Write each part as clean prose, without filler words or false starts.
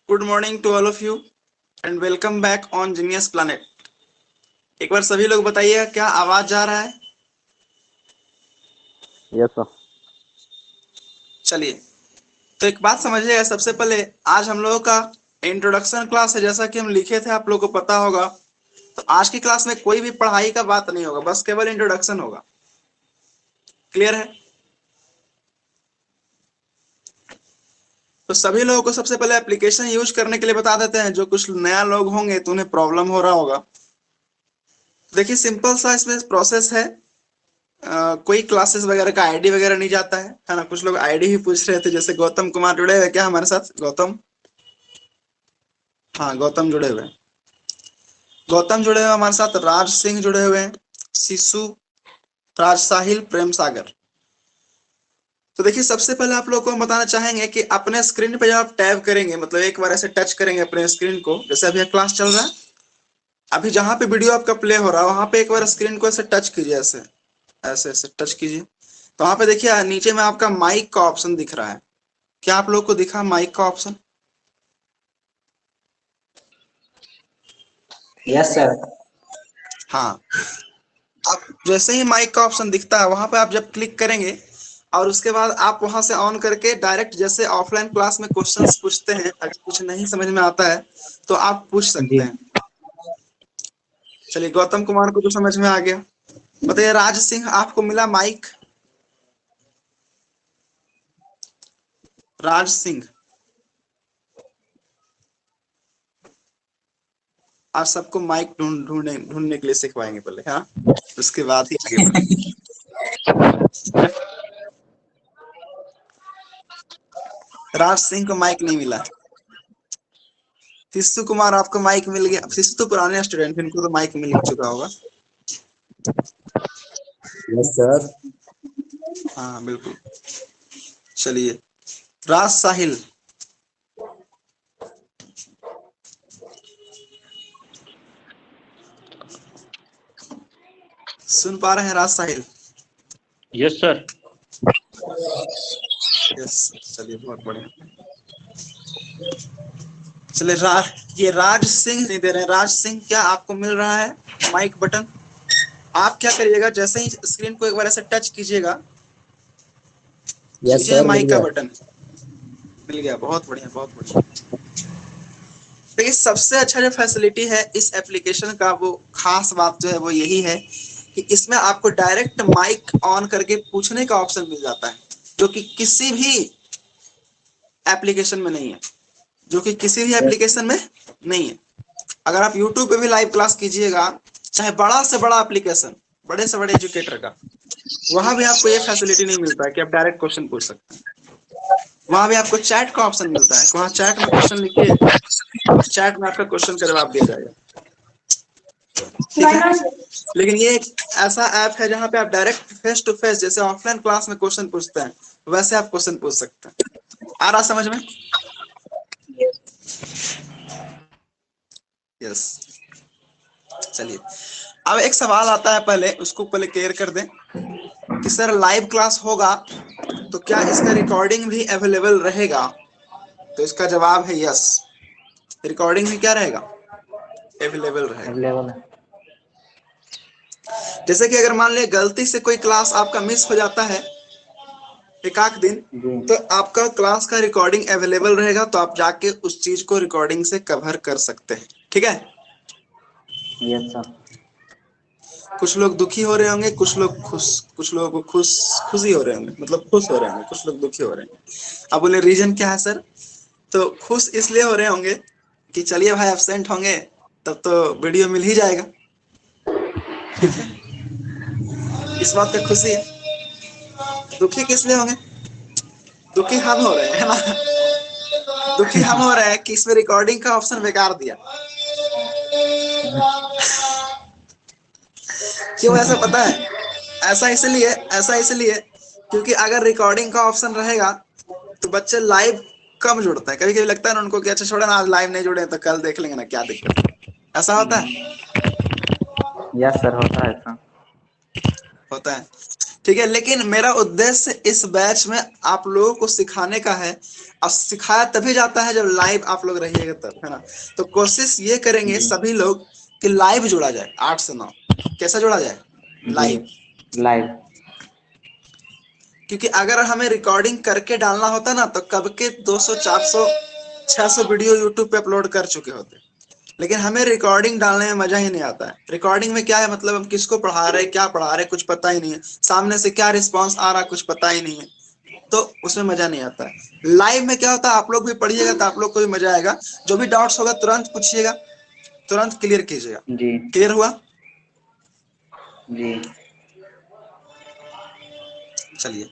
Good morning to all of you and welcome back on Genius Planet. एक बार सभी लोग बताइए क्या आवाज जा रहा है? Yes sir. चलिए, तो एक बात समझिएगा। सबसे पहले आज हम लोगों का इंट्रोडक्शन क्लास है, जैसा कि हम लिखे थे, आप लोगों को पता होगा। तो आज की क्लास में कोई भी पढ़ाई का बात नहीं होगा, बस केवल इंट्रोडक्शन होगा। क्लियर है? तो सभी लोगों को सबसे पहले एप्लीकेशन यूज करने के लिए बता देते हैं। जो कुछ नया लोग होंगे तो उन्हें प्रॉब्लम हो रहा होगा। देखिए, सिंपल सा इसमें प्रोसेस है। कोई क्लासेस वगैरह का आईडी वगैरह नहीं जाता है ना। कुछ लोग आईडी ही पूछ रहे थे, जैसे गौतम कुमार जुड़े हुए क्या हमारे साथ? गौतम, हाँ गौतम जुड़े हुए। गौतम जुड़े हुए हमारे साथ, राज सिंह जुड़े हुए हैं, शिशु, राज साहिल, प्रेम सागर। तो देखिए, सबसे पहले आप लोगों को हम बताना चाहेंगे कि अपने स्क्रीन पे जब आप टैब करेंगे, मतलब एक बार ऐसे टच करेंगे अपने स्क्रीन को, जैसे अभी क्लास चल रहा है, अभी जहां पे वीडियो आपका प्ले हो रहा है वहां पे एक बार स्क्रीन को ऐसे टच कीजिए, ऐसे ऐसे ऐसे टच कीजिए। तो वहां पे देखिए नीचे में आपका माइक का ऑप्शन दिख रहा है। क्या आप लोग को दिखा माइक का ऑप्शन? Yes sir. हाँ, आप जैसे ही माइक का ऑप्शन दिखता है वहां पे आप जब क्लिक करेंगे और उसके बाद आप वहां से ऑन करके डायरेक्ट, जैसे ऑफलाइन क्लास में क्वेश्चंस पूछते हैं, अगर कुछ नहीं समझ में आता है तो आप पूछ सकते जी हैं। चलिए, गौतम कुमार को तो समझ में आ गया। बताइए राज सिंह, आपको मिला माइक? राज सिंह, आप सबको माइक ढूंढने के लिए सिखवाएंगे पहले, हाँ, उसके बाद ही आगे बढ़ेंगे। राज सिंह को माइक नहीं मिला। शिशु कुमार, आपको माइक मिल गया। शिशु तो पुराने स्टूडेंट, इनको तो माइक मिल चुका होगा। Yes sir. हाँ बिल्कुल। चलिए, राज साहिल, सुन पा रहे हैं Raj Sahil? Yes sir. Yes, चलिए बहुत बढ़िया। चलिए ये राज सिंह नहीं दे रहे हैं। राज सिंह, क्या आपको मिल रहा है माइक बटन? आप क्या करिएगा, जैसे ही स्क्रीन को एक बार ऐसे टच कीजिएगा, यस कीजिए सर, मिल माइक का गया। बटन। मिल गया, बहुत बढ़िया बहुत बढ़िया। देखिए, सबसे अच्छा जो फैसिलिटी है इस एप्लीकेशन का, वो खास बात जो है वो यही है कि इसमें आपको डायरेक्ट माइक ऑन करके पूछने का ऑप्शन मिल जाता है, जो कि किसी भी एप्लीकेशन में नहीं है। जो कि किसी भी एप्लीकेशन में नहीं है। अगर आप YouTube पे भी लाइव क्लास कीजिएगा, चाहे बड़ा से बड़ा एप्लीकेशन, बड़े से बड़े एजुकेटर का, वहां भी आपको ये फैसिलिटी नहीं मिलता है कि आप डायरेक्ट क्वेश्चन पूछ सकते हैं। वहां भी आपको चैट का ऑप्शन मिलता है, वहां चैट में क्वेश्चन लिखिए, चैट में आपका क्वेश्चन का जवाब दिया जाएगा। ठीक है, लेकिन ये एक ऐसा ऐप है जहां पे आप डायरेक्ट फेस टू फेस, जैसे ऑफलाइन क्लास में क्वेश्चन पूछते हैं, वैसे आप क्वेश्चन पूछ सकते हैं। आ रहा समझ में? यस। चलिए, अब एक सवाल आता है, पहले उसको पहले क्लियर कर दें कि सर लाइव क्लास होगा तो क्या इसका रिकॉर्डिंग भी अवेलेबल रहेगा? तो इसका जवाब है यस, रिकॉर्डिंग भी क्या रहेगा? अवेलेबल रहेगा। अवेलेबल है। जैसे कि अगर मान लिया गलती से कोई क्लास आपका मिस हो जाता है एक आध दिन, जी तो आपका क्लास का रिकॉर्डिंग अवेलेबल रहेगा, तो आप जाके उस चीज को रिकॉर्डिंग से कवर कर सकते हैं। ठीक है? Yes sir. कुछ लोग दुखी हो रहे होंगे, कुछ लोग खुश, कुछ लोगों को खुशी हो रहे होंगे, मतलब खुश हो रहे होंगे, कुछ लोग दुखी हो रहे हैं। अब बोले रीजन क्या है सर? तो खुश इसलिए हो रहे होंगे कि चलिए भाई एब्सेंट होंगे तब तो वीडियो मिल ही जाएगा। ठीक है, इस बात का खुशी है। दुखी किस लिए होंगे? दुखी हम हो रहे हैं, है ना? दुखी हम हो रहे हैं कि इसमें रिकॉर्डिंग का ऑप्शन बेकार दिया। क्यों ऐसा पता है? ऐसा इसलिए क्योंकि अगर रिकॉर्डिंग का ऑप्शन रहेगा तो बच्चे लाइव कम जुड़ते हैं। कभी कभी लगता है ना उनको कि अच्छा छोड़े ना, आज लाइव नहीं जुड़े तो कल देख लेंगे ना, क्या दिक्कत है। ऐसा होता है? यस सर, होता है ऐसा। होता है। ठीक है, लेकिन मेरा उद्देश्य इस बैच में आप लोगों को सिखाने का है। और सिखाया तभी जाता है जब लाइव आप लोग रहिएगा तब, है ना। तो कोशिश ये करेंगे जी सभी लोग कि लाइव जोड़ा जाए 8 से 9। कैसा जोड़ा जाए? जी लाइव। लाइव। क्योंकि अगर हमें रिकॉर्डिंग करके डालना होता ना तो कब के 200 400 600 वीडियो यूट्यूब पे अपलोड कर चुके होते। लेकिन हमें रिकॉर्डिंग डालने में मजा ही नहीं आता है। रिकॉर्डिंग में क्या है, मतलब हम किसको पढ़ा रहे, क्या पढ़ा रहे, कुछ पता ही नहीं है। सामने से क्या रिस्पांस आ रहा कुछ पता ही नहीं है, तो उसमें मजा नहीं आता है। लाइव में क्या होता है, आप लोग भी पढ़िएगा तो आप लोग को भी मजा आएगा। जो भी डाउट्स होगा तुरंत पूछिएगा, तुरंत क्लियर कीजिएगा। जी क्लियर हुआ? जी चलिए,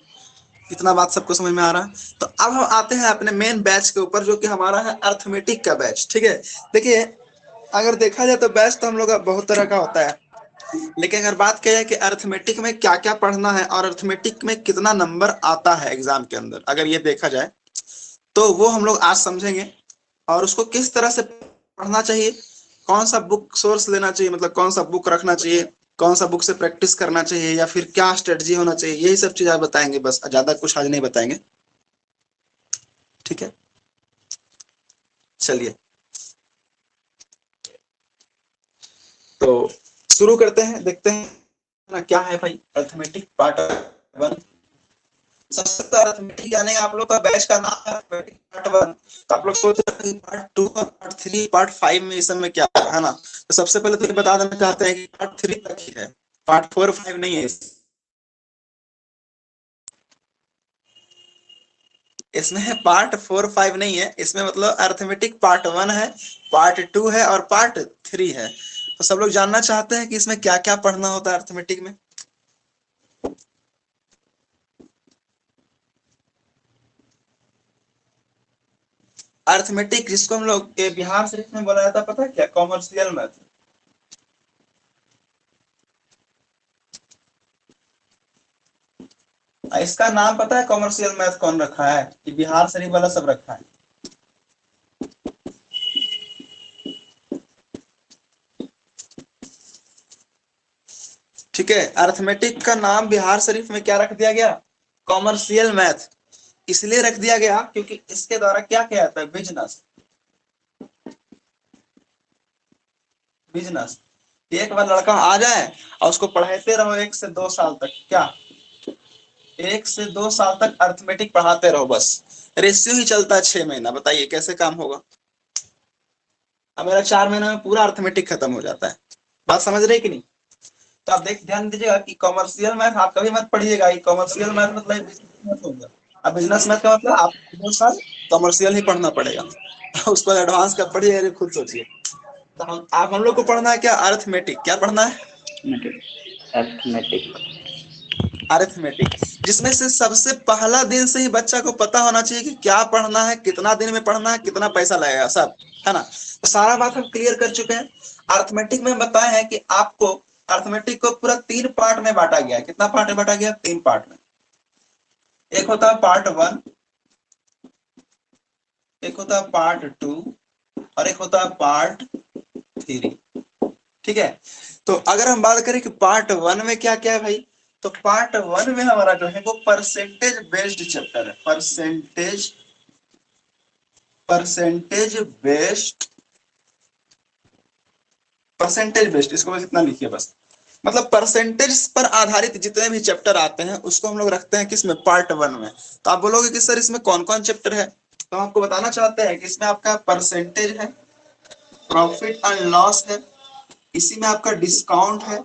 इतना बात सबको समझ में आ रहा है। तो अब हम आते हैं अपने मेन बैच के ऊपर, जो कि हमारा है अर्थमेटिक का बैच। ठीक है, देखिए अगर देखा जाए तो बैच तो हम लोग का बहुत तरह का होता है। लेकिन अगर बात की जाए कि अर्थमेटिक में क्या क्या पढ़ना है और अर्थमेटिक में कितना नंबर आता है एग्जाम के अंदर, अगर ये देखा जाए तो वो हम लोग आज समझेंगे। और उसको किस तरह से पढ़ना चाहिए, कौन सा बुक सोर्स लेना चाहिए, मतलब कौन सा बुक रखना चाहिए, कौन सा बुक से प्रैक्टिस करना चाहिए, या फिर क्या स्ट्रेटजी होना चाहिए, यही सब चीज आज बताएंगे। बस ज्यादा कुछ आज नहीं बताएंगे। ठीक है, चलिए तो शुरू करते हैं, देखते हैं ना क्या है भाई अर्थमेटिक पार्ट 1। सबसे पहले अर्थमेटिक यानी आप लोग का बैच का नाम है अर्थमेटिक पार्ट 1। तो आप लोग सोच रहे हैं पार्ट 2 पार्ट 3 पार्ट 5 में इस समय क्या है ना। तो सबसे पहले तो ये बता देना चाहते हैं कि पार्ट 3 तक ही है, पार्ट 4 5 नहीं है। इसमें है पार्ट 4 5 नहीं है, इसमें मतलब अर्थमेटिक पार्ट 1 है, पार्ट 2 है और पार्ट 3 है। तो सब लोग जानना चाहते हैं कि इसमें क्या क्या पढ़ना होता है अर्थमेटिक में। अर्थमेटिक जिसको हम लोग बिहार शरीफ में बोला जाता है, पता है क्या? Commercial math. इसका नाम पता है कॉमर्शियल मैथ कौन रखा है? कि बिहार शरीफ वाला सब रखा है। ठीक है, अर्थमेटिक का नाम बिहार शरीफ में क्या रख दिया गया? Commercial math. इसलिए रख दिया गया क्योंकि इसके द्वारा क्या किया जाता है? बिजनेस। बिजनेस। एक बार लड़का आ जाए और उसको पढ़ाते रहो 1 से 2 साल तक, क्या 1 से 2 साल तक अर्थमेटिक पढ़ाते रहो बस। रेशियो ही चलता है 6 महीना, बताइए कैसे काम होगा? अब मेरा 4 महीने में पूरा अर्थमेटिक खत्म हो जाता है। बात समझ रहे कि नहीं? तो आप देख ध्यान दीजिएगा कि कॉमर्शियल मैथ आप कभी मत पढ़िएगा। कॉमर्शियल मैथ मतलब बिजनेस होगा। अब बिजनेस मैथ का मतलब आपको 2 साल कॉमर्शियल ही पढ़ना पड़ेगा। उसको एडवांस का पढ़िए, खुद सोचिए। तो हम लोग को पढ़ना है क्या? अर्थमेटिक। क्या पढ़ना है? अर्थमेटिक। अरिथमेटिक, जिसमें से सबसे पहला दिन से ही बच्चा को पता होना चाहिए कि क्या पढ़ना है, कितना दिन में पढ़ना है, कितना पैसा लगेगा, सब, है ना। तो सारा बात हम क्लियर कर चुके हैं। अर्थमेटिक में बताए हैं कि आपको अर्थमेटिक को पूरा 3 पार्ट में बांटा गया है। कितना पार्ट में बांटा गया? 3 पार्ट में। एक होता है पार्ट 1, एक होता है पार्ट 2 और एक होता है पार्ट 3। ठीक है, तो अगर हम बात करें कि पार्ट 1 में क्या क्या है भाई, तो पार्ट 1 में हमारा जो है वो परसेंटेज बेस्ड चैप्टर है। परसेंटेज बेस्ड, परसेंटेज बेस्ड, इसको बस इतना लिखिए बस। मतलब परसेंटेज पर आधारित जितने भी चैप्टर आते हैं उसको हम लोग रखते हैं किसमें? पार्ट 1 में। तो आप बोलोगे कि सर इसमें कौन कौन चैप्टर है, तो हम आपको बताना चाहते हैं कि इसमें आपका परसेंटेज है, प्रॉफिट एंड लॉस है, इसी में आपका डिस्काउंट है,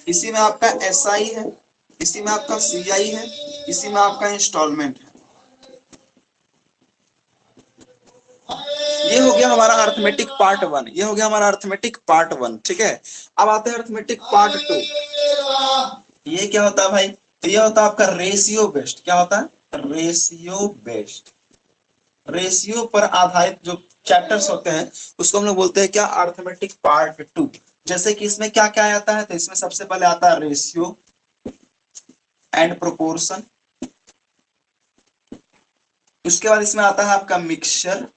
इसी में आपका एसआई है, इसी में आपका सीआई है, इसी में आपका इंस्टॉलमेंट है। ये हो गया हमारा अर्थमेटिक पार्ट 1, ये हो गया हमारा अर्थमेटिक पार्ट 1। ठीक है, अब आते हैं अर्थमेटिक पार्ट 2। ये क्या होता है भाई? तो ये होता है आपका रेशियो बेस्ड। क्या होता है? Ratio based. रेशियो पर आधारित जो चैप्टर्स होते हैं उसको हम लोग बोलते हैं क्या? Arithmetic part 2। जैसे कि इसमें क्या क्या आता है, तो इसमें सबसे पहले आता है रेशियो एंड प्रोपोर्शन। उसके बाद इसमें आता है आपका मिक्सचर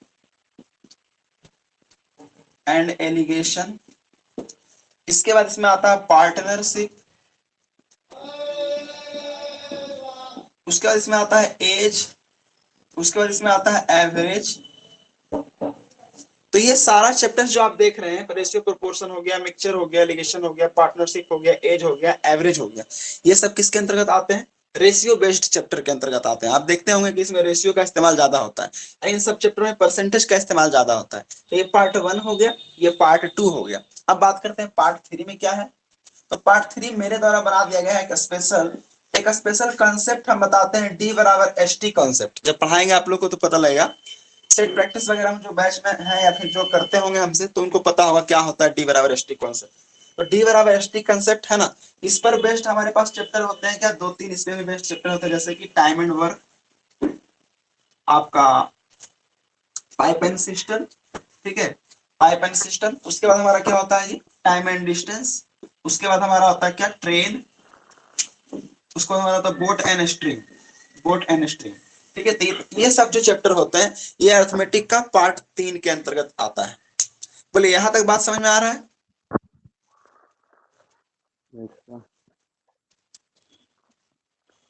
एंड एलिगेशन। इसके बाद इसमें आता है पार्टनरशिप। उसके बाद इसमें आता है एज, उसके बाद इसमें आता है एवरेज। तो ये सारा चैप्टर्स जो आप देख रहे हैं, रेशियो प्रोपोर्शन हो गया, मिक्सचर हो गया, लिगेशन हो गया, पार्टनरशिप हो गया, एज हो गया, एवरेज हो गया, ये सब किसके अंतर्गत आते हैं? रेशियो बेस्ड चैप्टर के अंतर्गत आते हैं। आप देखते होंगे कि इसमें रेशियो का इस्तेमाल ज्यादा होता है, इन सब चैप्टर में परसेंटेज का इस्तेमाल ज्यादा होता है। तो ये पार्ट 1 हो गया, ये पार्ट 2 हो गया। अब बात करते हैं पार्ट 3 में क्या है। तो पार्ट 3 मेरे द्वारा बना दिया गया है एक स्पेशल कंसेप्ट हम बताते हैं, डी बराबर एस टी कॉन्सेप्ट। जब पढ़ाएंगे आप लोग को तो पता लगेगा। सेट प्रैक्टिस वगैरह में जो बैच में है या फिर जो करते होंगे हमसे, तो उनको पता होगा क्या होता है डी बराबर एस टी कॉन्सेप्ट। तो डी बराबर एस टी कंसेप्ट है ना, इस पर बेस्ड हमारे पास चैप्टर होते हैं क्या, 2-3 इसमें भी बेस्ड चैप्टर होते हैं, जैसे कि टाइम एंड वर्क, आपका पाइप एंड सिस्टम, ठीक है, पाइप एंड सिस्टम। उसके बाद हमारा क्या होता है जी, टाइम एंड डिस्टेंस। उसके बाद हमारा होता है क्या, ट्रेन। उसको हमारा होता है boat and string, boat and string. ठीक है, तो ये सब जो चैप्टर होते हैं ये अर्थमेटिक का पार्ट 3 के अंतर्गत आता है। बोले यहां तक बात समझ में आ रहा है?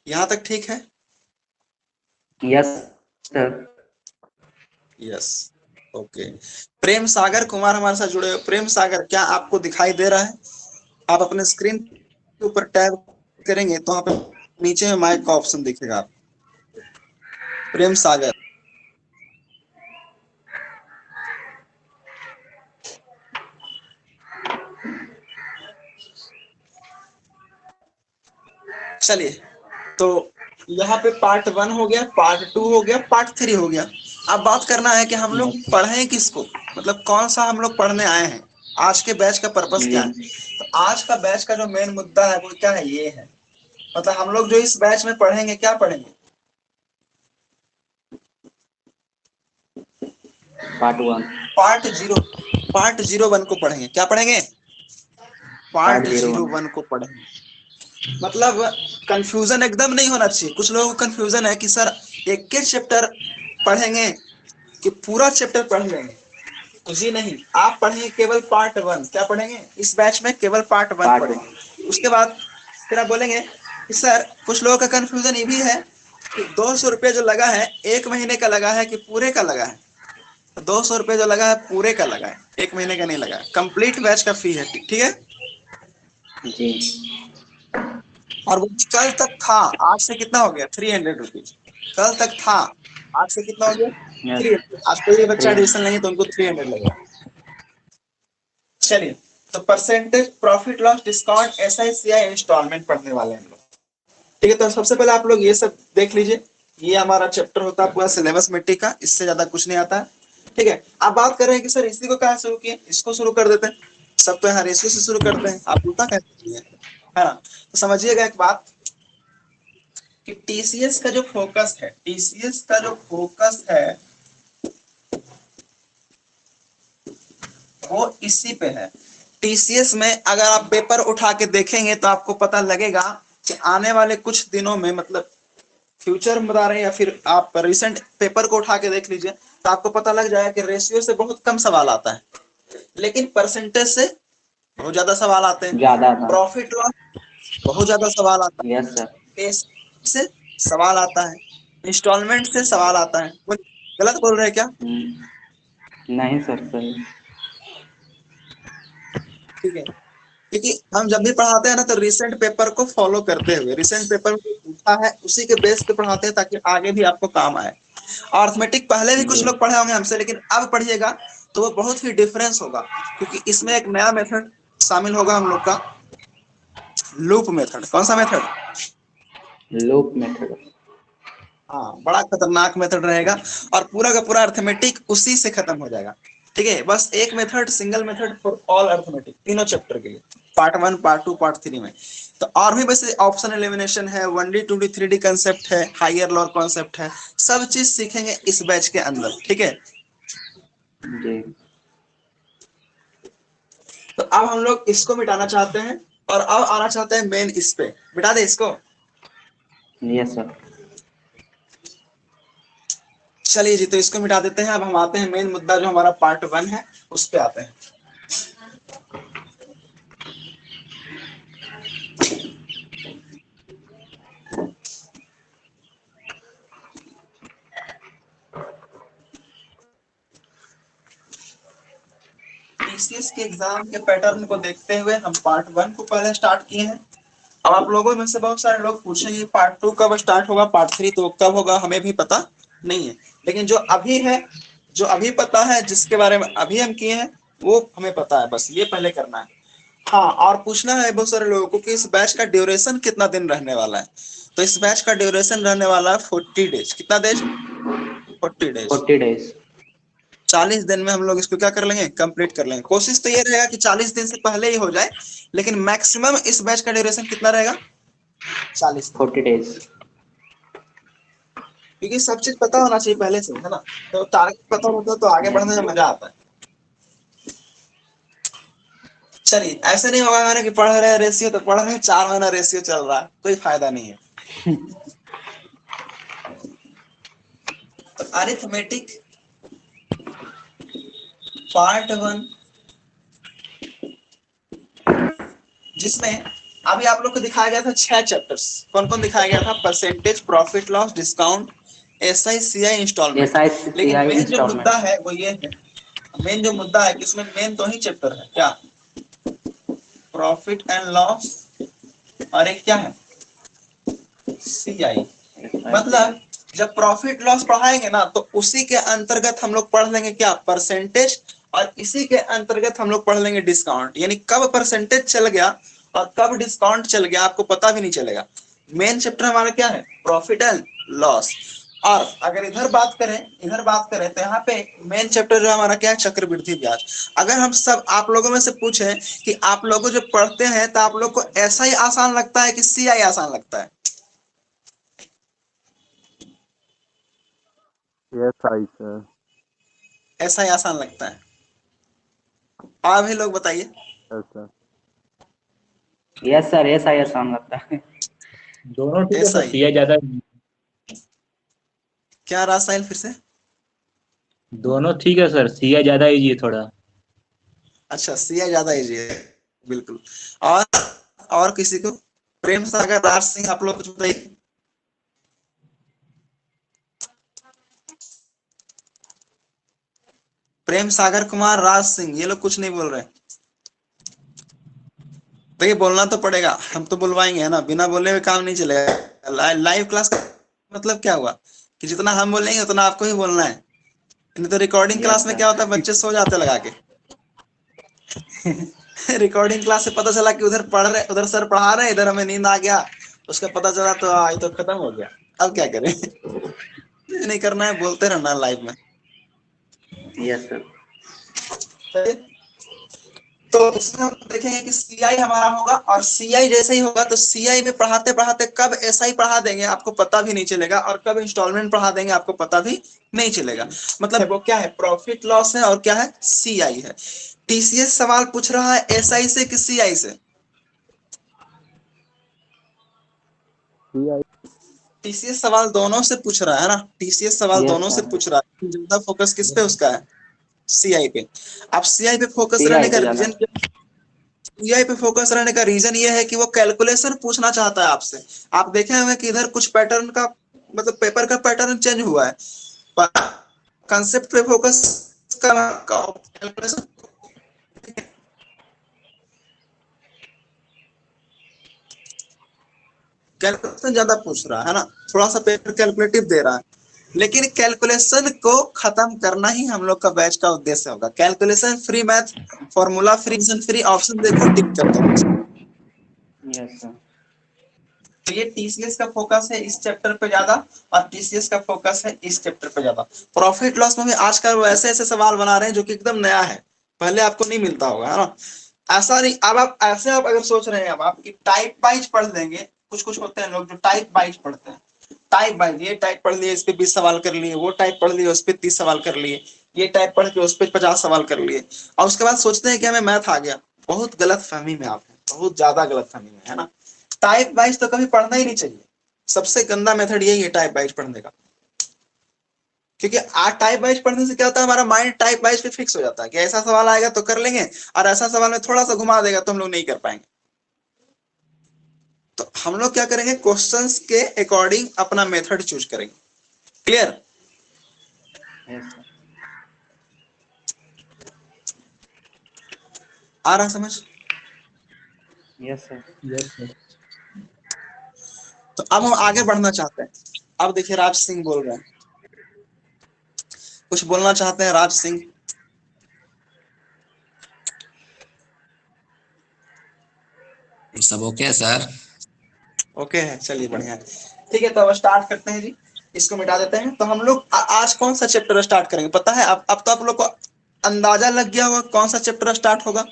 यहां तक ठीक है? Yes sir. Yes, okay. Prem Sagar Kumar हमारे साथ जुड़े हो। प्रेम सागर, क्या आपको दिखाई दे रहा है? आप अपने स्क्रीन के ऊपर टैब करेंगे तो वहां पे नीचे में माइक का ऑप्शन दिखेगा आप। प्रेम सागर, चलिए। तो यहाँ पे पार्ट 1 हो गया, पार्ट 2 हो गया, पार्ट 3 हो गया। अब बात करना है कि हम लोग पढ़ें किसको, मतलब कौन सा हम लोग पढ़ने आए हैं, आज के बैच का पर्पस क्या है। तो आज का बैच का जो मेन मुद्दा है वो क्या है, ये है, मतलब हम लोग जो इस बैच में पढ़ेंगे, क्या पढ़ेंगे? पार्ट 1। पार्ट 01 को पढ़ेंगे। क्या पढ़ेंगे? Part part 01। 01 को पढ़ेंगे। मतलब कंफ्यूजन एकदम नहीं होना चाहिए। कुछ लोगों को कंफ्यूजन है कि सर एक के चैप्टर पढ़ेंगे कि पूरा चैप्टर पढ़ लेंगे। तो जी नहीं, आप पढ़ेंगे केवल पार्ट 1। क्या पढ़ेंगे इस बैच में? केवल पार्ट 1 पार्ट 1। पढ़ेंगे। उसके बाद फिर आप बोलेंगे कि सर कुछ लोगों का कंफ्यूजन ये भी है कि 200 रुपये जो लगा है, 1 महीने का लगा है कि पूरे का लगा है। तो 200 रुपये जो लगा है पूरे का लगा है, 1 महीने का नहीं लगा है। कंप्लीट बैच का फी है, ठीक है। जी। और वो कल तक था, आज से कितना हो गया, 300 रुपीज। कल तक था, आज से कितना हो गया, यस। 300। आज कोई बच्चा 300। एडिशन नहीं तो उनको 300 लगेगा। चलिए, तो percentage profit loss discount SI CI instalment पढ़ने वाले हैं हम लोग। ठीक है, तो सबसे पहले आप लोग ये सब देख लीजिए। ये हमारा चैप्टर होता है पूरा सिलेबस मिट्टी का, इससे ज्यादा कुछ नहीं आता है। ठीक है, आप बात कर रहे हैं कि सर इसी को कहाँ शुरू किए, इसको शुरू कर देते हैं। सब तो यहाँ रेशियो से शुरू करते हैं, आप उल्टा कहते हैं, है ना। तो समझिएगा एक बात कि टीसीएस का जो फोकस है, टीसीएस का जो फोकस है वो इसी पे है। टीसीएस में अगर आप पेपर उठा के देखेंगे तो आपको पता लगेगा कि आने वाले कुछ दिनों में, मतलब फ्यूचर में बता रहे हैं या फिर आप रिसेंट पेपर को उठा के देख लीजिए, तो आपको पता लग जाएगा कि रेशियो से बहुत कम सवाल आता है, लेकिन परसेंटेज से बहुत ज्यादा सवाल आते हैं। ज्यादा था। प्रॉफिट लॉस बहुत ज्यादा सवाल आता यस सर। है, से सवाल आता है, इंस्टॉलमेंट से सवाल आता है। गलत बोल रहे हैं क्या? नहीं सर, सही। ठीक है, क्योंकि हम जब भी पढ़ाते हैं ना तो रिसेंट पेपर को फॉलो करते हुए, रिसेंट पेपर में पूछा है उसी के बेस पे पढ़ाते हैं ताकि आगे भी आपको काम आए। अर्थमेटिक पहले भी कुछ जी। लोग पढ़े होंगे हमसे, लेकिन अब पढ़िएगा तो वो बहुत ही डिफरेंस होगा, क्योंकि इसमें एक नया मेथड शामिल होगा हम लोग का, लूप मेथड। कौन सा मेथड? Loop method. हाँ, बड़ा खतरनाक मेथड रहेगा और पूरा का पूरा अर्थमेटिक उसी से खत्म हो जाएगा। ठीक है, बस एक method, single method for all arithmetic, तीनों चैप्टर के लिए, पार्ट 1, पार्ट 2, पार्ट 3 में। तो और भी वैसे ऑप्शन एलिमिनेशन है, 1D 2D 3D कंसेप्ट है, हायर लोअर कॉन्सेप्ट है, सब चीज सीखेंगे इस बैच के अंदर। ठीक है, जी। तो अब हम लोग इसको मिटाना चाहते हैं और अब आना चाहते हैं मेन इस पे। मिटा दे इसको। Yes sir. चलिए जी, तो इसको मिटा देते हैं। अब हम आते हैं मेन मुद्दा जो हमारा पार्ट 1 है, उस पे आते हैं। टीसीएस के एग्जाम के पैटर्न को देखते हुए हम पार्ट 1 को पहले स्टार्ट किए हैं। अब आप लोगों में से बहुत सारे लोग पूछेंगे पार्ट 2 कब स्टार्ट होगा, पार्ट 3 तो कब होगा, हमें भी पता नहीं है। लेकिन जो अभी है, जो अभी पता है, जिसके बारे में अभी हम किए हैं वो हमें पता है, बस ये पहले करना है। हाँ, और पूछना है बहुत सारे लोगों को कि इस बैच का ड्यूरेशन कितना दिन रहने वाला है। तो इस बैच का ड्यूरेशन रहने वाला है 40 डेज। कितना डेज? 40 डेज। 40 डेज। 40 दिन में हम लोग इसको क्या कर लेंगे, कंप्लीट कर लेंगे। कोशिश तो ये रहेगा कि 40 दिन से पहले ही हो जाए, लेकिन मैक्सिमम इस बैच का ड्यूरेशन कितना रहेगा? 40 दिन। 40 डेज। क्योंकि सब चीज पता होना चाहिए पहले से, है ना। तो टारगेट पता होता है तो आगे बढ़ने में मजा आता है। चलिए, ऐसे नहीं होगा ना कि पढ़ रहे हैं रेशियो तो पढ़ रहे हैं, 4 महीना रेशियो चल रहा है, कोई फायदा नहीं है। तो अरिथमेटिक पार्ट 1, जिसमें अभी आप लोग को दिखाया गया था 6 चैप्टर्स। कौन कौन दिखाया गया था? Percentage, profit loss, discount, SI, CI, installment. लेकिन SICI मेन जो मुद्दा इंस्टॉलमेंट। है वो ये है, मेन जो मुद्दा है कि इसमें मेन 2 ही चैप्टर है। क्या? प्रॉफिट एंड लॉस, और एक क्या है? सीआई। मतलब जब प्रॉफिट लॉस पढ़ाएंगे ना तो उसी के अंतर्गत हम लोग पढ़ लेंगे क्या? परसेंटेज। और इसी के अंतर्गत हम लोग पढ़ लेंगे डिस्काउंट। यानी कब परसेंटेज चल गया और कब डिस्काउंट चल गया आपको पता भी नहीं चलेगा। मेन चैप्टर हमारा क्या है? Profit and loss. और अगर इधर बात करें तो यहाँ पे मेन चैप्टर जो हमारा क्या है? चक्रवृद्धि ब्याज। अगर हम सब आप लोगों में से पूछे कि आप लोग जो पढ़ते हैं तो आप लोग को ऐसा ही आसान लगता है कि सीआई आसान लगता है? SI sir. ऐसा ही आसान लगता है। आप ही लोग बताइए। सर यस सर, SI आसान लगता है। दोनों ठीक है ऐसा सर, ही सीआई ज्यादा। क्या रहा साहिल? फिर से। दोनों ठीक है सर, सीआई ज्यादा इजी है थोड़ा। अच्छा, सीआई ज्यादा इजी है, बिल्कुल। और किसी को? प्रेम सागर, राज सिंह, आप लोग कुछ बताइए। प्रेम सागर कुमार, राज सिंह, ये लोग कुछ नहीं बोल रहे। देखिए, बोलना तो पड़ेगा, हम तो बुलवाएंगे, है ना। बिना बोले हुए काम नहीं चलेगा। लाइव क्लास का मतलब क्या हुआ कि जितना हम बोलेंगे उतना आपको ही बोलना है। नहीं तो रिकॉर्डिंग यस क्लास में क्या होता है, सर। बच्चे सो जाते लगा के। रिकॉर्डिंग क्लास से पता चला कि उधर पढ़ रहे, उधर सर पढ़ा रहे, इधर हमें नींद आ गया। उसका पता चला तो ये तो खत्म हो गया। अब क्या करें? नहीं करना है, बोलते रहना लाइव में। Yes sir. तो इसमें हम देखेंगे कि सीआई हमारा होगा, और सीआई जैसे ही होगा तो सीआई में पढ़ाते पढ़ाते कब एसआई पढ़ा देंगे आपको पता भी नहीं चलेगा, और कब इंस्टॉलमेंट पढ़ा देंगे आपको पता भी नहीं चलेगा। मतलब वो क्या है? प्रॉफिट लॉस है, और क्या है? सीआई है। टीसीएस सवाल पूछ रहा है एसआई से कि सीआई से? CI टीसीएस सवाल दोनों से पूछ रहा है ना। टीसीएस सवाल यस दोनों से सर। पूछ रहा है। ज्यादा फोकस किस पे उसका है? सीआई पे। अब सीआई पे फोकस रहने CI का पे ज्यादा। रीजन, सीआई पे फोकस रहने का रीजन ये है कि वो कैलकुलेशन पूछना चाहता है आपसे। आप देखे होंगे कि इधर कुछ पैटर्न का मतलब पेपर का पैटर्न चेंज हुआ है, पर कंसेप्ट पे फोकस का कैलकुलेशन। कैलकुलेशन ज्यादा पूछ रहा है ना, थोड़ा सा पेपर कैलकुलेटिव दे रहा है। लेकिन कैलकुलेशन को खत्म करना ही हम लोग का बैच का उद्देश्य होगा। Calculation free, math formula free, free, option देखो टिक कर दो। Yes sir. तो ये टीसीएस का फोकस है इस चैप्टर पे ज्यादा, और टीसीएस का फोकस है इस चैप्टर पे ज्यादा। प्रॉफिट लॉस में भी आजकल वो ऐसे ऐसे सवाल बना रहे हैं जो कि एकदम नया है, पहले आपको नहीं मिलता होगा, है ना। ऐसा नहीं, अब आप ऐसे आप अगर सोच रहे हैं अब आपकी टाइप वाइज पढ़ लेंगे। कुछ कुछ होते हैं लोग जो टाइप वाइज पढ़ते हैं। टाइप वाइज, ये टाइप पढ़ लिए इस पे 20 सवाल कर लिए, वो टाइप पढ़ लिए उस पे 30 सवाल कर लिए, ये टाइप पढ़ के उस पे 50 सवाल कर लिए, और उसके बाद सोचते हैं कि हमें मैथ आ गया। बहुत गलत फहमी में आप हैं, बहुत ज्यादा गलत फहमी में, है ना। टाइप वाइज तो कभी पढ़ना ही नहीं चाहिए। सबसे गंदा मेथड यही है टाइप वाइज पढ़ने का। क्योंकि टाइप वाइज पढ़ने से क्या होता है, हमारा माइंड टाइप वाइज पे फिक्स हो जाता है कि ऐसा सवाल आएगा तो कर लेंगे, और ऐसा सवाल में थोड़ा सा घुमा देगा तो हम लोग नहीं कर पाएंगे। तो हम लोग क्या करेंगे, क्वेश्चंस के अकॉर्डिंग अपना मेथड चूज करेंगे। क्लियर? Yes sir. आ रहा समझ? Yes sir. Yes sir. तो अब हम आगे बढ़ना चाहते हैं। अब देखिए राज सिंह बोल रहे हैं, कुछ बोलना चाहते हैं राज सिंह। सब ओके है सर। ओके है, चलिए बढ़िया है। ठीक है, तो अब स्टार्ट करते हैं जी। इसको मिटा देते हैं। तो हम लोग आज कौन सा चैप्टर स्टार्ट करेंगे पता है? अब तो आप लोग को अंदाजा लग गया होगा कौन सा चैप्टर स्टार्ट होगा,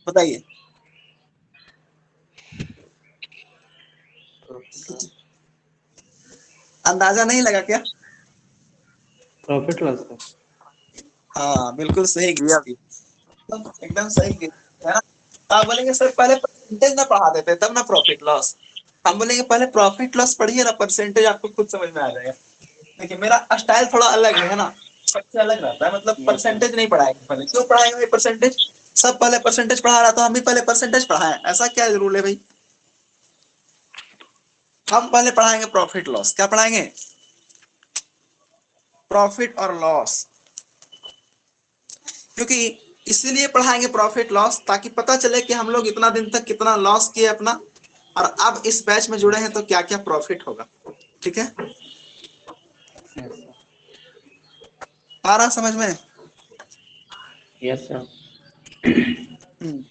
बताइए। अंदाजा नहीं लगा क्या? Profit loss sir. हाँ बिल्कुल सही या एकदम सही है ना। आप बोलेंगे सर पहले परसेंटेज ना पढ़ा देते तब ना प्रॉफिट लॉस। हम बोलेंगे पहले प्रॉफिट लॉस पढ़िए ना, परसेंटेज आपको खुद समझ में आ जाएगा। देखिए मेरा स्टाइल थोड़ा अलग है ना, सबसे अलग रहता है। मतलब परसेंटेज नहीं पढ़ाएंगे पहले। क्यों पढ़ाएंगे भाई परसेंटेज? सब पहले परसेंटेज पढ़ा रहा तो हम भी पहले परसेंटेज पढ़ाएं, ऐसा क्या रूल है भाई? हम पहले पढ़ाएंगे प्रॉफिट लॉस। क्या पढ़ाएंगे? प्रॉफिट और लॉस। क्योंकि इसीलिए पढ़ाएंगे प्रॉफिट लॉस ताकि पता चले कि हम लोग इतना दिन तक कितना लॉस किए अपना, और अब इस बैच में जुड़े हैं तो क्या क्या प्रॉफिट होगा। ठीक है, यस सर। आ रहा समझ में? Yes sir. हम्म।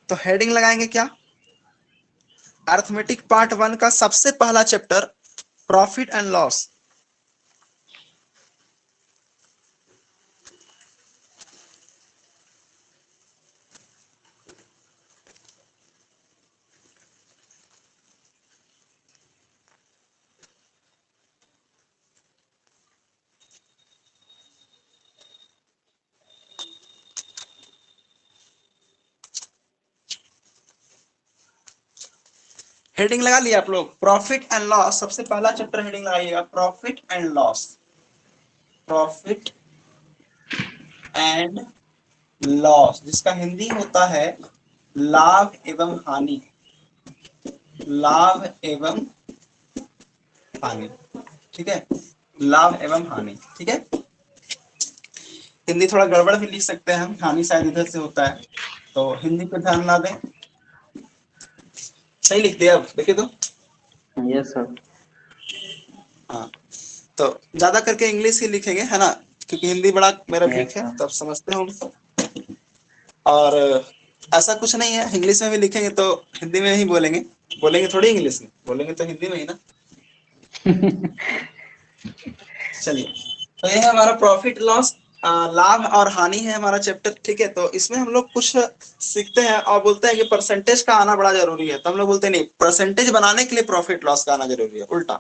तो हेडिंग लगाएंगे क्या? अर्थमेटिक पार्ट 1 का सबसे पहला chapter profit and loss. Heading लगा लिया आप लोग? प्रॉफिट एंड लॉस सबसे पहला चैप्टर हेडिंग लगाइएगा, profit and loss. Profit and loss, जिसका हिंदी होता है लाभ एवं हानि। लाभ एवं हानि, ठीक है, लाभ एवं हानि। ठीक है, हिंदी थोड़ा गड़बड़ भी लिख सकते हैं हम, हानि शायद इधर से होता है, तो हिंदी पे ध्यान ना दें। सही लिख दिया अब देखिए तो। Yes sir. हाँ, तो ज्यादा करके इंग्लिश ही लिखेंगे है ना, क्योंकि हिंदी बड़ा मेरा वीक यस है, सर। तब समझते हो। और ऐसा कुछ नहीं है, इंग्लिश में भी लिखेंगे तो हिंदी में ही बोलेंगे। बोलेंगे थोड़ी इंग्लिश में, बोलेंगे तो हिंदी में ही ना। चलिए, तो ये है हमारा प्रॉफिट लॉस, लाभ और हानि है हमारा चैप्टर। ठीक है, तो इसमें हम लोग कुछ सीखते हैं और बोलते हैं कि परसेंटेज का आना बड़ा जरूरी है। तो हम लोग बोलते हैं नहीं, परसेंटेज बनाने के लिए प्रॉफिट लॉस का आना जरूरी है, उल्टा।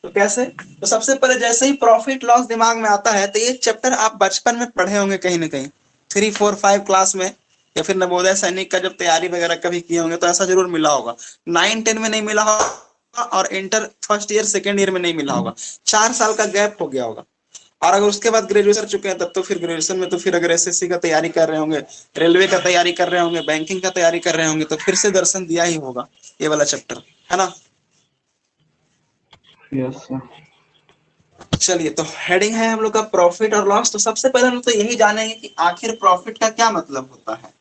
तो कैसे? तो सबसे पहले जैसे ही प्रॉफिट लॉस दिमाग में आता है तो ये चैप्टर आप बचपन में पढ़े होंगे कहीं ना कहीं, 3, 4, 5 क्लास में, या फिर नवोदय सैनिक का जब तैयारी वगैरह कभी किए होंगे तो ऐसा जरूर मिला होगा। 9, 10 में नहीं मिला होगा, और inter first year second year में नहीं मिला होगा। 4 साल का गैप हो गया होगा। और अगर उसके बाद ग्रेजुएशन कर चुके हैं तब तो फिर ग्रेजुएशन में तो फिर अगर एसएससी का तैयारी कर रहे होंगे, रेलवे का तैयारी कर रहे होंगे, बैंकिंग का तैयारी कर रहे होंगे, तो फिर से दर्शन दिया ही होगा ये वाला चैप्टर, है ना। Yes sir. चलिए, तो हेडिंग है हम लोग का प्रॉफिट और लॉस। तो सबसे पहले हम लोग तो यही जानेंगे कि आखिर प्रॉफिट का क्या मतलब होता है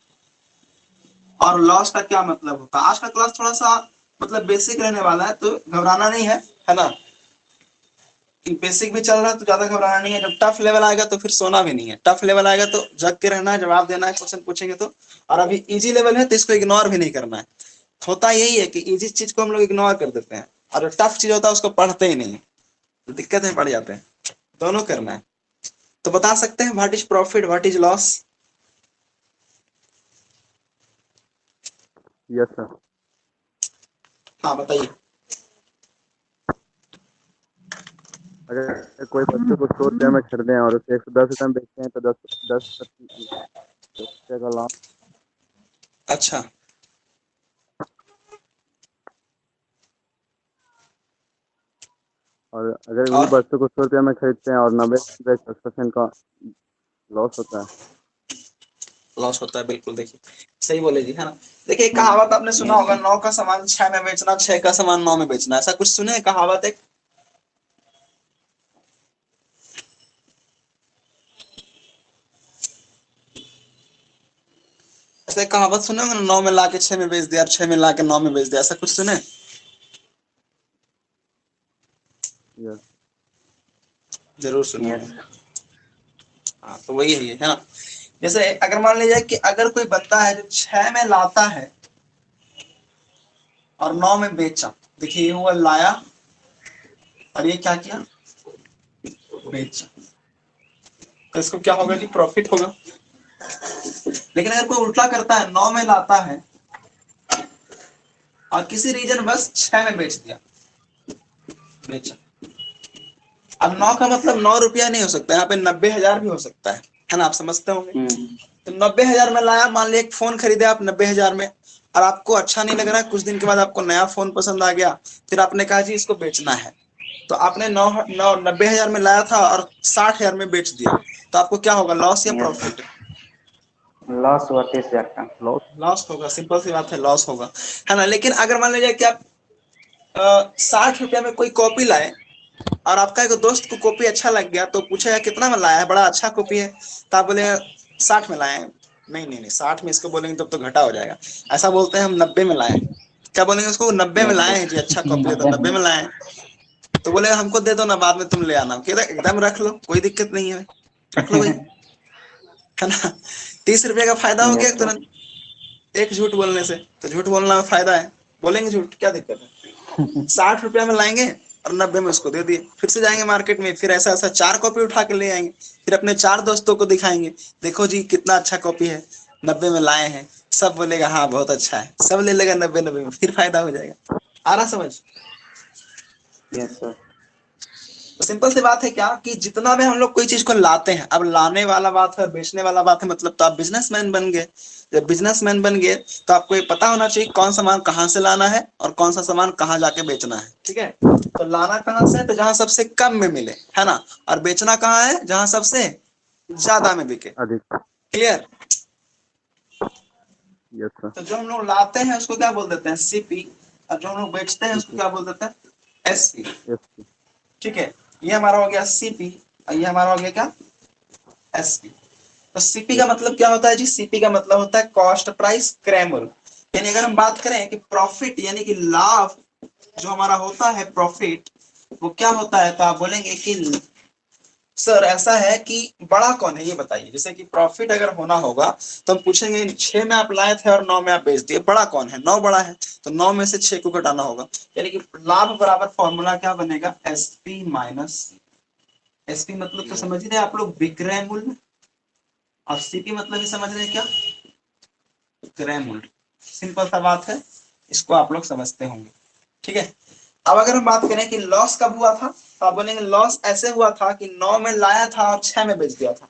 और लॉस का क्या मतलब होता है। आज का क्लास थोड़ा सा मतलब बेसिक रहने वाला है, तो घबराना नहीं है ना। बेसिक भी चल रहा है तो ज्यादा घबराना नहीं है। जब टफ लेवल आएगा तो फिर सोना भी नहीं है। टफ लेवल आएगा तो जग के रहना है, जवाब देना है, क्वेश्चन पूछेंगे तो। और अभी इजी लेवल है तो इसको इग्नोर भी नहीं करना है। होता यही है कि इजी चीज को हम लोग इग्नोर कर देते हैं, और जो टफ चीज होता है उसको पढ़ते ही नहीं है, तो दिक्कत में पड़ जाते हैं। दोनों करना है। तो बता सकते हैं what is profit, what is loss? Yes sir. हाँ बताइए। अगर कोई वस्तु को 100 रुपये में खरीदे और उसे 110 रुपये में बेचते हैं तो 10 रुपये का लाभ। अच्छा, और अगर वही और वस्तु को 100 रुपये में खरीदते हैं और 90 रुपये 10% का लॉस होता है। लॉस होता है, बिल्कुल। देखिए सही बोले जी, है ना। देखिए कहावत आपने सुना होगा, 9 का सामान 6 में बेचना, 6 का सामान 9 में बेचना। ऐसा कुछ सुने कहावत एक? ऐसे कहावत सुने होंगे ना, 9 में ला के 6 में बेच दिया और 6 में ला के 9 में बेच दिया, ऐसा कुछ सुने? यस जरूर सुने यस होंगे। हाँ तो वही है ये, है ना। जैसे अगर मान लीजिए कि अगर कोई बंदा है जो 6 में लाता है और 9 में बेचा, देखिए ये हुआ लाया और ये क्या किया, बेचा, तो इसको क्या होगा जी, प्रॉफिट होगा। लेकिन अगर कोई उल्टा करता है, 9 में लाता है और किसी रीजन बस 6 में बेच दिया, बेचा। अब 9 का मतलब 9 रुपया नहीं हो सकता, यहाँ पे 90,000 भी हो सकता है ना, आप समझते होंगे। तो 90,000 में लाया, मान लिया एक फोन खरीदे आप 90,000 में, और आपको अच्छा नहीं लग रहा है, कुछ दिन के बाद आपको नया फोन पसंद आ गया, फिर आपने कहा जी इसको बेचना है, तो आपने 90,000 में लाया था और 60,000 में बेच दिया, तो आपको क्या होगा, लॉस या प्रॉफिट? लॉस हुआ 30,000 का। लॉस। लॉस होगा, सिंपल सी बात है, लॉस होगा, है ना। लेकिन अगर मान लीजिए कि आप 60 रुपया में कोई कॉपी लाए और आपका एक दोस्त को कॉपी अच्छा लग गया, तो पूछेगा कितना में लाया है, बड़ा अच्छा कॉपी है, तो आप बोले 60 में लाए हैं। नहीं नहीं नहीं, 60 में इसको बोलेंगे तब तो घटा हो जाएगा, ऐसा बोलते हैं हम 90 में लाए हैं। क्या बोलेंगे उसको, 90 में लाए हैं जी, अच्छा कॉपी है तो 90 में लाए हैं। तो बोले हमको दे दो ना, बाद में तुम ले आना, एकदम रख लो, कोई दिक्कत नहीं है, रख लो भाई, है ना। 30 रुपये का फायदा हो गया तुरंत, एक झूठ बोलने से, तो झूठ बोलना में फायदा है, बोलेंगे झूठ, क्या दिक्कत है। 60 रुपया में लाएंगे और 90 में उसको दे दिए, फिर से जाएंगे मार्केट में, फिर ऐसा ऐसा 4 कॉपी उठा के ले आएंगे, फिर अपने 4 दोस्तों को दिखाएंगे, देखो जी कितना अच्छा कॉपी है, 90 में लाए हैं, सब बोलेगा हाँ बहुत अच्छा है, सब ले लेगा 90 में, फिर फायदा हो जाएगा। आ रहा समझ? Yes sir. तो सिंपल सी बात है क्या कि जितना भी हम लोग कोई चीज को लाते हैं, अब लाने वाला बात है, बेचने वाला बात है, मतलब तो आप बिजनेसमैन बन गए। जब बिजनेसमैन बन गए तो आपको ये पता होना चाहिए कौन सा सामान कहाँ से लाना है और कौन सा सामान कहाँ जाके बेचना है, ठीक है। तो लाना कहाँ से, तो जहां सबसे कम में मिले, है ना, और बेचना कहाँ है, जहां सबसे ज्यादा में बिके। अधिक। क्लियर? Yes sir. तो जो हम लोग लाते हैं उसको क्या बोल देते हैं, सीपी, और जो हम लोग बेचते हैं उसको क्या बोल देते हैं, एसपी। एसपी। ठीक है, ये हमारा हो गया सीपी और ये हमारा हो गया क्या, एसपी। तो सीपी का मतलब क्या होता है जी, सीपी का मतलब होता है कॉस्ट प्राइस क्रैमल। यानी अगर हम बात करें कि प्रॉफिट यानी कि लाभ जो हमारा होता है, प्रॉफिट वो क्या होता है, तो आप बोलेंगे कि सर ऐसा है कि बड़ा कौन है ये बताइए। जैसे कि प्रॉफिट अगर होना होगा तो हम पूछेंगे 6 में आप लाए थे और 9 में आप बेच दिए, बड़ा कौन है, 9 बड़ा है, तो 9 में से 6 को घटाना होगा, यानी कि लाभ बराबर फॉर्मूला क्या बनेगा, एसपी माइनस। एसपी मतलब तो समझ रहे हैं आप लोग, विक्रय मूल्य, और सीपी मतलब ही समझ रहे हैं क्या, क्रय मूल्य। सिंपल सा बात है, इसको आप लोग समझते होंगे, ठीक है। अब अगर हम बात करें कि लॉस कब हुआ था, तो आप बोलेंगे लॉस ऐसे हुआ था कि 9 में लाया था और 6 में बेच दिया था,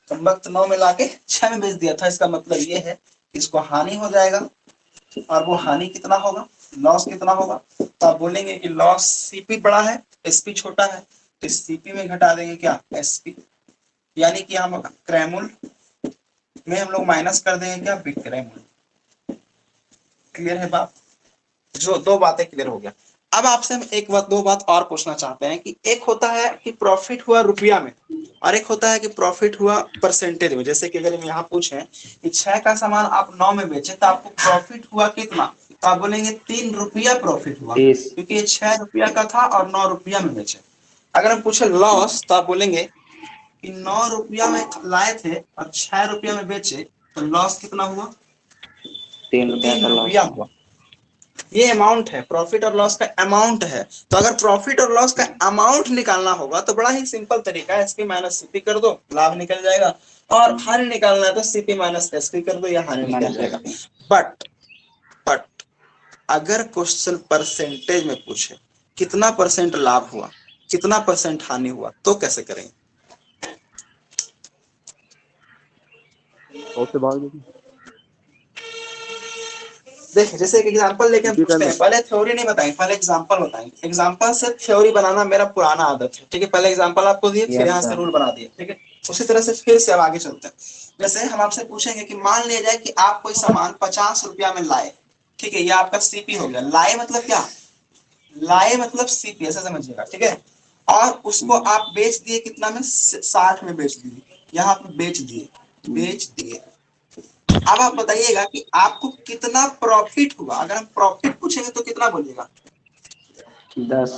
तो वक्त 9 में लाके 6 में बेच दिया था, इसका मतलब ये है कि इसको हानि हो जाएगा, और वो हानि कितना होगा, लॉस कितना होगा, तो आप बोलेंगे कि लॉस सीपी बड़ा है, एसपी छोटा है, तो सीपी में घटा देंगे क्या, एसपी, यानी कि हम क्रय मूल्य में हम लोग माइनस कर देंगे क्या, विक्रय मूल्य। क्लियर है बात? जो दो बातें क्लियर हो गया। अब आपसे हम एक बात दो बात और पूछना चाहते हैं कि एक होता है कि प्रॉफिट हुआ रुपया में, और एक होता है कि प्रॉफिट हुआ परसेंटेज में। जैसे कि अगर हम यहाँ पूछें कि 6 का सामान आप 9 में बेचे तो आपको प्रॉफिट हुआ कितना, तो आप बोलेंगे 3 रुपया प्रॉफिट हुआ, 30। क्योंकि ये 6 रुपया का था और 9 रुपया में बेचे। अगर हम पूछे लॉस, तो आप बोलेंगे कि 9 रुपया में लाए थे और 6 रुपया में बेचे, तो लॉस कितना हुआ, 3 रुपया 3 का रुपया लॉस। हुआ। ये अमाउंट है, प्रॉफिट और लॉस का अमाउंट है। तो अगर प्रॉफिट और लॉस का अमाउंट निकालना होगा तो बड़ा ही सिंपल तरीका है, एसपी माइनस सीपी कर दो, लाभ निकल जाएगा, और हानि निकालना है तो सीपी माइनस एसपी कर दो, या हानि निकल जाएगा। बट अगर क्वेश्चन परसेंटेज में पूछे कितना परसेंट लाभ हुआ, कितना परसेंट हानि हुआ, तो कैसे करेंगे? सौ से भाग दीजिए। देखिए जैसे एक एग्जांपल लेके हम जी पूछते कर हैं, पहले थ्योरी नहीं बताएंगे, पहले एग्जांपल बताएंगे। एग्जांपल से थ्योरी बनाना मेरा पुराना आदत है, ठीक है। पहले एग्जांपल आपको दिए, फिर यस यहाँ से सर। रूल बना दिए, ठीक है। उसी तरह से फिर से अब आगे चलते हैं। जैसे हम आपसे पूछेंगे कि मान लिया जाए कि आप कोई सामान 50 रुपया में लाए, ठीक है, ये आपका सीपी हो गया। लाए मतलब क्या, लाए मतलब सीपी, ऐसा समझिएगा, ठीक है। और उसको आप बेच दिए कितना में, 60 में बेच दिए, यहाँ पे बेच दिए, बेच दिए, अब आप बताइएगा कि आपको कितना प्रॉफिट हुआ। अगर हम प्रॉफिट पूछेंगे तो कितना बोलिएगा? 10।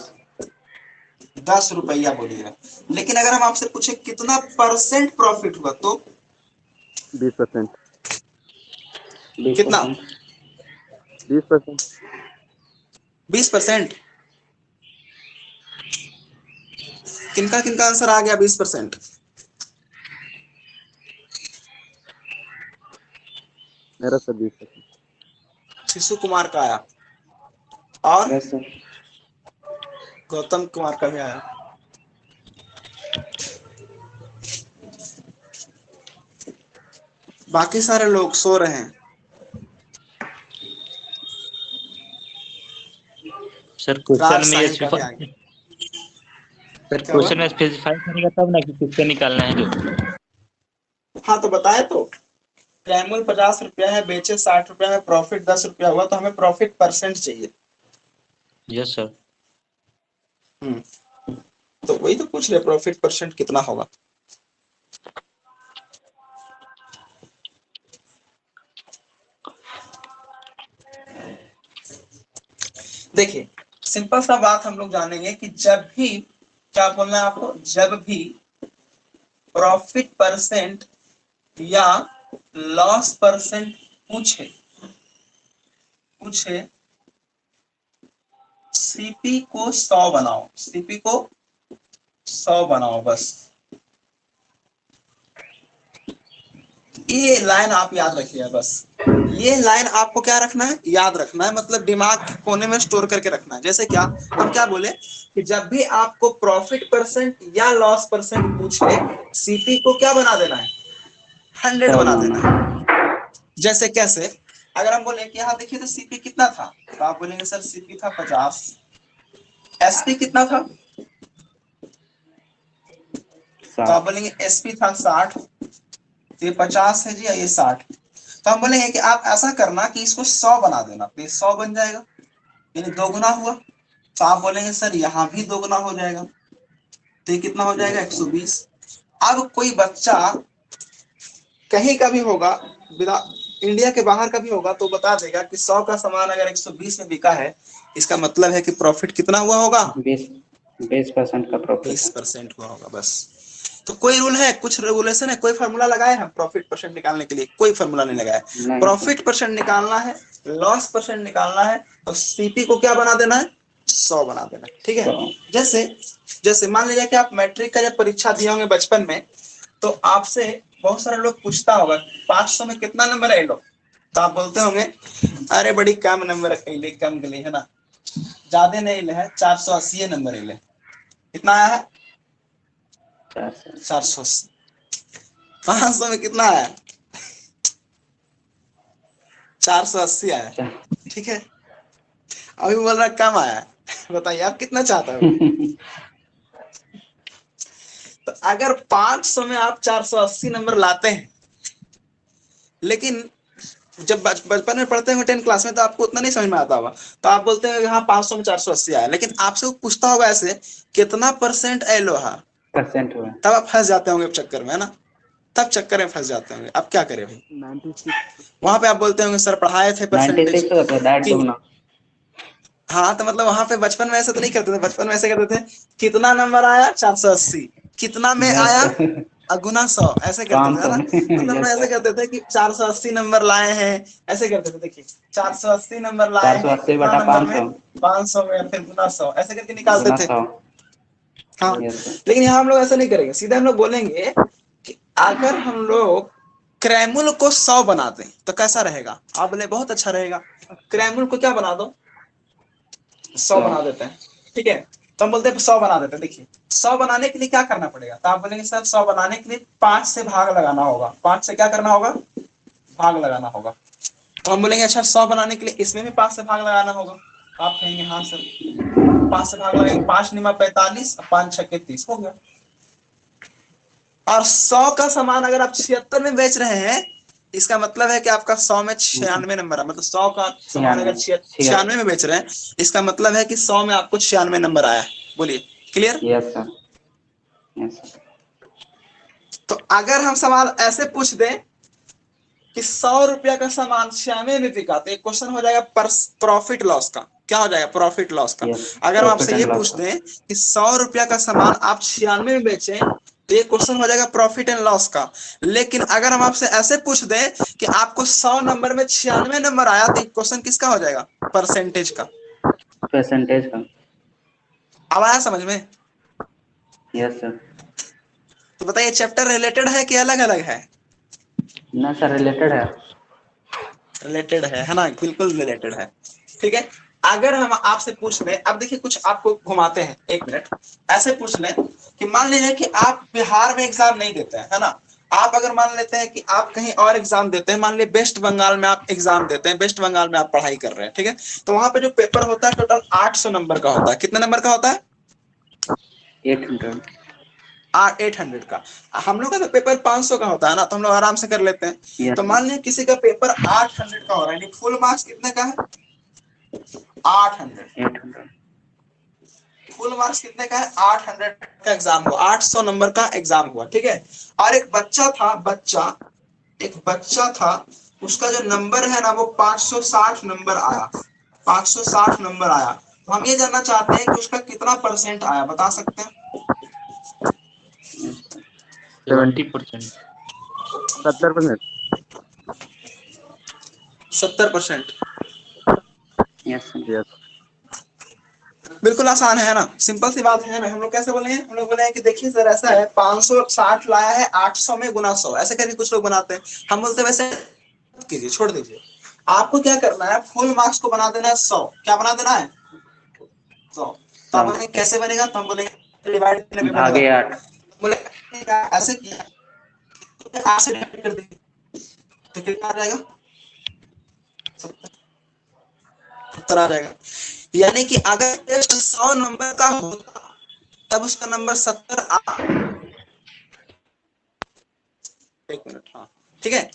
10 रुपया बोलिएगा। लेकिन अगर हम आपसे पूछे कितना परसेंट प्रॉफिट हुआ तो 20%। कितना? 20%। 20%। 20%। किनका किनका आंसर आ गया 20%? मेरा सर 20%। शिशु कुमार का आया और यस सर। गौतम कुमार का भी आया। बाकी सारे लोग सो रहे हैं। सर राज क्वेश्चन में साहिल का भी आ स्पेसिफाई गया। सर क्या हुआ? क्वेश्चन में स्पेसिफाई करेगा तब ना कि किससे निकालना है जो। हाँ तो बताए तो, क्रैमुल 50 रुपया है, बेचे 60 रुपया है, प्रॉफिट 10 रुपया हुआ, तो हमें प्रॉफिट परसेंट चाहिए। Yes sir. तो वही तो पूछ रहे, प्रॉफिट परसेंट कितना होगा। देखिए सिंपल सा बात हम लोग जानेंगे कि जब भी, क्या बोलना है आपको, जब भी प्रॉफिट परसेंट या लॉस परसेंट पूछे सीपी को 100 बनाओ, सीपी को 100 बनाओ बस। ये लाइन आप याद रखिए बस। ये लाइन आपको क्या रखना है, याद रखना है, मतलब दिमाग के कोने में स्टोर करके रखना है। जैसे क्या, हम क्या बोले कि जब भी आपको प्रॉफिट परसेंट या लॉस परसेंट पूछे, सीपी को क्या बना देना है, 100 बना देना है। जैसे कैसे, अगर हम बोले कि यहाँ देखिए तो सीपी कितना था, तो आप बोलेंगे सर सीपी था 50, एसपी कितना था, तो आप बोलेंगे एसपी था 60, ये 50 है जी, ये 60। तो हम बोलेंगे कि आप ऐसा करना कि इसको 100 बना देना, तो ये 100 बन जाएगा, यानी 2 गुना हुआ। तो आप बोलेंगे सर यहाँ भी 2 गुना हो जाएगा, तो ये कितना हो जाएगा 120। अब कोई बच्चा कहीं का भी होगा, इंडिया के बाहर का भी होगा, तो बता देगा कि 100 का सामान अगर 120 में बिका है, इसका मतलब है कि प्रॉफिट कितना हुआ होगा, 20% का प्रॉफिट है। 20% हुआ होगा बस। तो कोई रूल है, कुछ रेगुलेशन है, कोई फार्मूला लगाए हम प्रॉफिट परसेंट निकालने के लिए? कोई फार्मूला नहीं लगाया। नहीं प्रॉफिट परसेंट निकालना है, लॉस परसेंट निकालना है, तो सीपी को क्या बना देना है, 100 बना देना है। ठीक है। तो जैसे जैसे मान लीजिए कि आप मैट्रिक का जब परीक्षा दिए होंगे बचपन में, तो आपसे बहुत सारे लोग पूछता होगा 500 में कितना नंबर है लो, तो आप बोलते होंगे अरे बड़ी कम नंबर है, कम गली है ना, ज्यादा नहीं है, 480 नंबर है। कितना आया है, 480। 500 में कितना आया, 480 आया। ठीक है, अभी बोल रहा कम आया। बताइए आप कितना चाहते हो। तो अगर 500 में आप 480 नंबर लाते हैं, लेकिन जब बचपन में पढ़ते हैं 10 क्लास में, तो आपको उतना नहीं समझ में आता होगा, तो आप बोलते हैं हाँ 500 में 480 आया, लेकिन आपसे वो पूछता होगा ऐसे कितना परसेंट एलो है, परसेंट हुआ। तब आप फंस जाते होंगे चक्कर में, है ना, तब चक्कर में फंस जाते होंगे। अब क्या करें भाई, 96। वहां पे आप बोलते होंगे सर पढ़ाए थे परसेंटेज 96 होता है, दैट कि, दुगना। हाँ तो मतलब वहां पे बचपन में ऐसे तो नहीं करते थे, बचपन में ऐसे करते थे कितना नंबर आया 480, कितना में आया अगुना 100, ऐसे करते थे, है 500 ना। में। मतलब हम यस ऐसे सर। करते थे कि 480 नंबर लाए हैं, ऐसे करते थे। देखिए 480 नंबर लाए हैं, 480 कितना बटा नंबर में, 500 500 में, फिर गुना 100, ऐसे करके निकालते गुना थे। 100। हाँ, यस सर। लेकिन यहाँ हम लोग ऐसा नहीं करेंगे, सीधे हम लोग बोलेंगे कि अगर हम लोग क्रैमुल को 100 बना दें तो कैसा रहेगा। आप बोले बहुत अच्छा रहेगा, क्रैमुल को क्या बना दो, 100 बना देते हैं। ठीक है, तो हम बोलते हैं 100 बना देते हैं। देखिए 100 बनाने के लिए क्या करना पड़ेगा, तो आप बोलेंगे सर 100 बनाने के लिए 5 से भाग लगाना होगा, 5 से क्या करना होगा, भाग लगाना होगा। तो हम बोलेंगे अच्छा 100 बनाने के लिए इसमें भी 5 से भाग लगाना होगा। आप कहेंगे हाँ सर, 5 से भाग लगाएंगे, 5 निमा 45, 5 छक्के 30 हो गया। और 100 का सामान अगर आप 76 में बेच रहे हैं, इसका मतलब है कि आपका 100 में 96 नंबर है, मतलब 100 का सामान अगर 96 में बेच रहे हैं, इसका मतलब है कि 100 में आपको 96 नंबर आया है। बोलिए clear. Yes sir. Yes sir. तो अगर हम सवाल ऐसे पूछ दें कि 100 रुपया का सामान 96 में बिका, तो एक क्वेश्चन हो जाएगा प्रॉफिट लॉस का। क्या हो जाएगा? प्रॉफिट लॉस का। Yes, अगर हम profit आपसे and ये loss पूछ का। दें कि 100 रुपया का सामान आप 96 में बेचें, तो ये क्वेश्चन हो जाएगा प्रॉफिट एंड लॉस का। लेकिन अगर हम आपसे ऐसे पूछ दें कि आपको 100 नंबर में 96 नंबर आया, तो क्वेश्चन किसका हो जाएगा? परसेंटेज का। परसेंटेज का। अब आया समझ में? Yes sir. तो बताइए चैप्टर रिलेटेड है कि अलग अलग है? ना सर, रिलेटेड है। रिलेटेड है ना? बिल्कुल रिलेटेड है। ठीक है, अगर हम आपसे पूछ लें, अब देखिए कुछ आपको घुमाते हैं, एक मिनट। ऐसे पूछ लें कि मान लीजिए कि आप बिहार में एग्जाम नहीं देते हैं, है ना, आप अगर मान लेते हैं कि आप कहीं और एग्जाम देते हैं, मान लीजिए वेस्ट बंगाल में आप एग्जाम देते हैं, वेस्ट बंगाल में आप पढ़ाई कर रहे हैं, ठीक है, तो वहां पे जो पेपर होता है टोटल 800 नंबर का होता है। कितने नंबर का होता है? 800। 800 का। हम लोग का तो पेपर 500 का होता है ना, तो हम लोग आराम से कर लेते हैं। Yes, तो मान लीजिए किसी का पेपर 800 का हो रहा है, फुल मार्क्स कितने का है? 800। 800। फुल मार्क्स कितने का है? 800 का एग्जाम हुआ, 800 नंबर का एग्जाम हुआ, ठीक है। और एक बच्चा था, उसका जो नंबर है ना वो 560 नंबर आया, 560 नंबर आया। तो हम ये जानना चाहते हैं कि उसका कितना परसेंट आया, बता सकते हैं? 70%। 70%। 70%। Yes sir. यस। बिल्कुल आसान है ना, सिंपल सी बात है ना। हम लोग कैसे बोले हैं? हम लोग बोले हैं कि देखिए सर ऐसा है, 560 लाया है, 800 में गुना 100, ऐसे करके कुछ लोग बनाते हैं। हम बोलते हैं वैसे कीजिए, छोड़ दीजिए। आपको क्या करना है? फुल मार्क्स को बना देना है 100। क्या बना देना है? 100। तो आप बोलेंगे कैसे बनेगा? तो हम बोलेंगे डिवाइड में बनेगा। भागे 8। बोले ऐसे किया तो 8 से डिवाइड कर देंगे, तो कितना आ जाएगा? 70 आ जाएगा। यानी कि अगर टेस्ट 100 नंबर का होता तब उसका नंबर 70 आ। एक मिनट, हाँ ठीक है।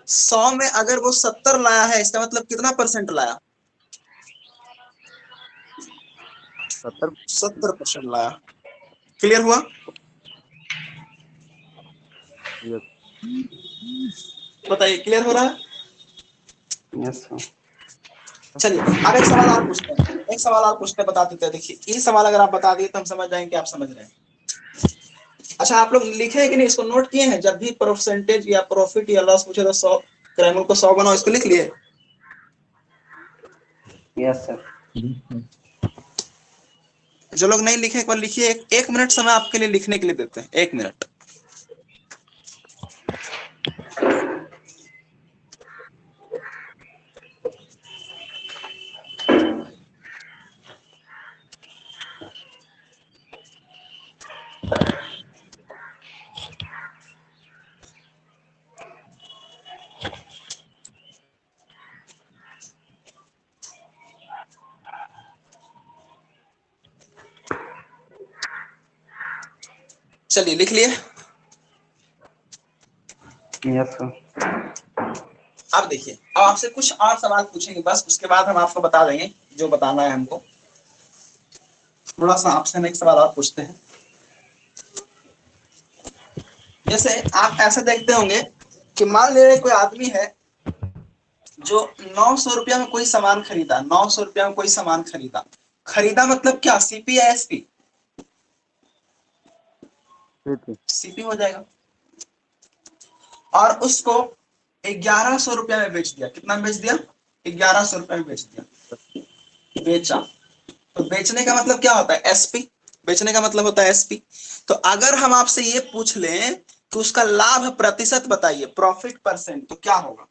100 में अगर वो 70 लाया है, इसका मतलब कितना परसेंट लाया? 70। 70% लाया। क्लियर हुआ? यस। बताइए क्लियर हो रहा है? Yes sir. चलिए अब एक सवाल और पूछते हैं, एक सवाल और पूछते हैं, बता देते हैं। देखिए ये सवाल अगर आप बता दिए तो हम समझ जाएंगे कि आप समझ रहे हैं। अच्छा आप लोग लिखे हैं कि नहीं? इसको नोट किए हैं? जब भी परसेंटेज या प्रॉफिट या लॉस पूछे तो 100 क्रैमल को 100 बनाओ, इसको लिख लिए? Yes sir. जो लोग नहीं लिखे एक बार लिखिए। एक मिनट समय आपके लिए लिखने के लिए देते हैं, 1 मिनट। चलिए लिख लिए? Yes sir. अब देखिए, अब आपसे कुछ और सवाल पूछेंगे बस, उसके बाद हम आपको बता देंगे जो बताना है हमको। थोड़ा सा आपसे एक सवाल और पूछते हैं। जैसे आप ऐसे देखते होंगे कि मान लीजिए कोई आदमी है जो 900 रुपया में कोई सामान खरीदा, 900 रुपया में कोई सामान खरीदा। खरीदा मतलब क्या? सीपी या एसपी? सीपी हो जाएगा। और उसको 1100 रुपया में बेच दिया। कितना में बेच दिया? 1100 रुपया में बेच दिया, बेचा। तो बेचने का मतलब क्या होता है? एसपी। बेचने का मतलब होता है एसपी। तो अगर हम आपसे ये पूछ लें कि उसका लाभ प्रतिशत बताइए, प्रॉफिट परसेंट, तो क्या होगा?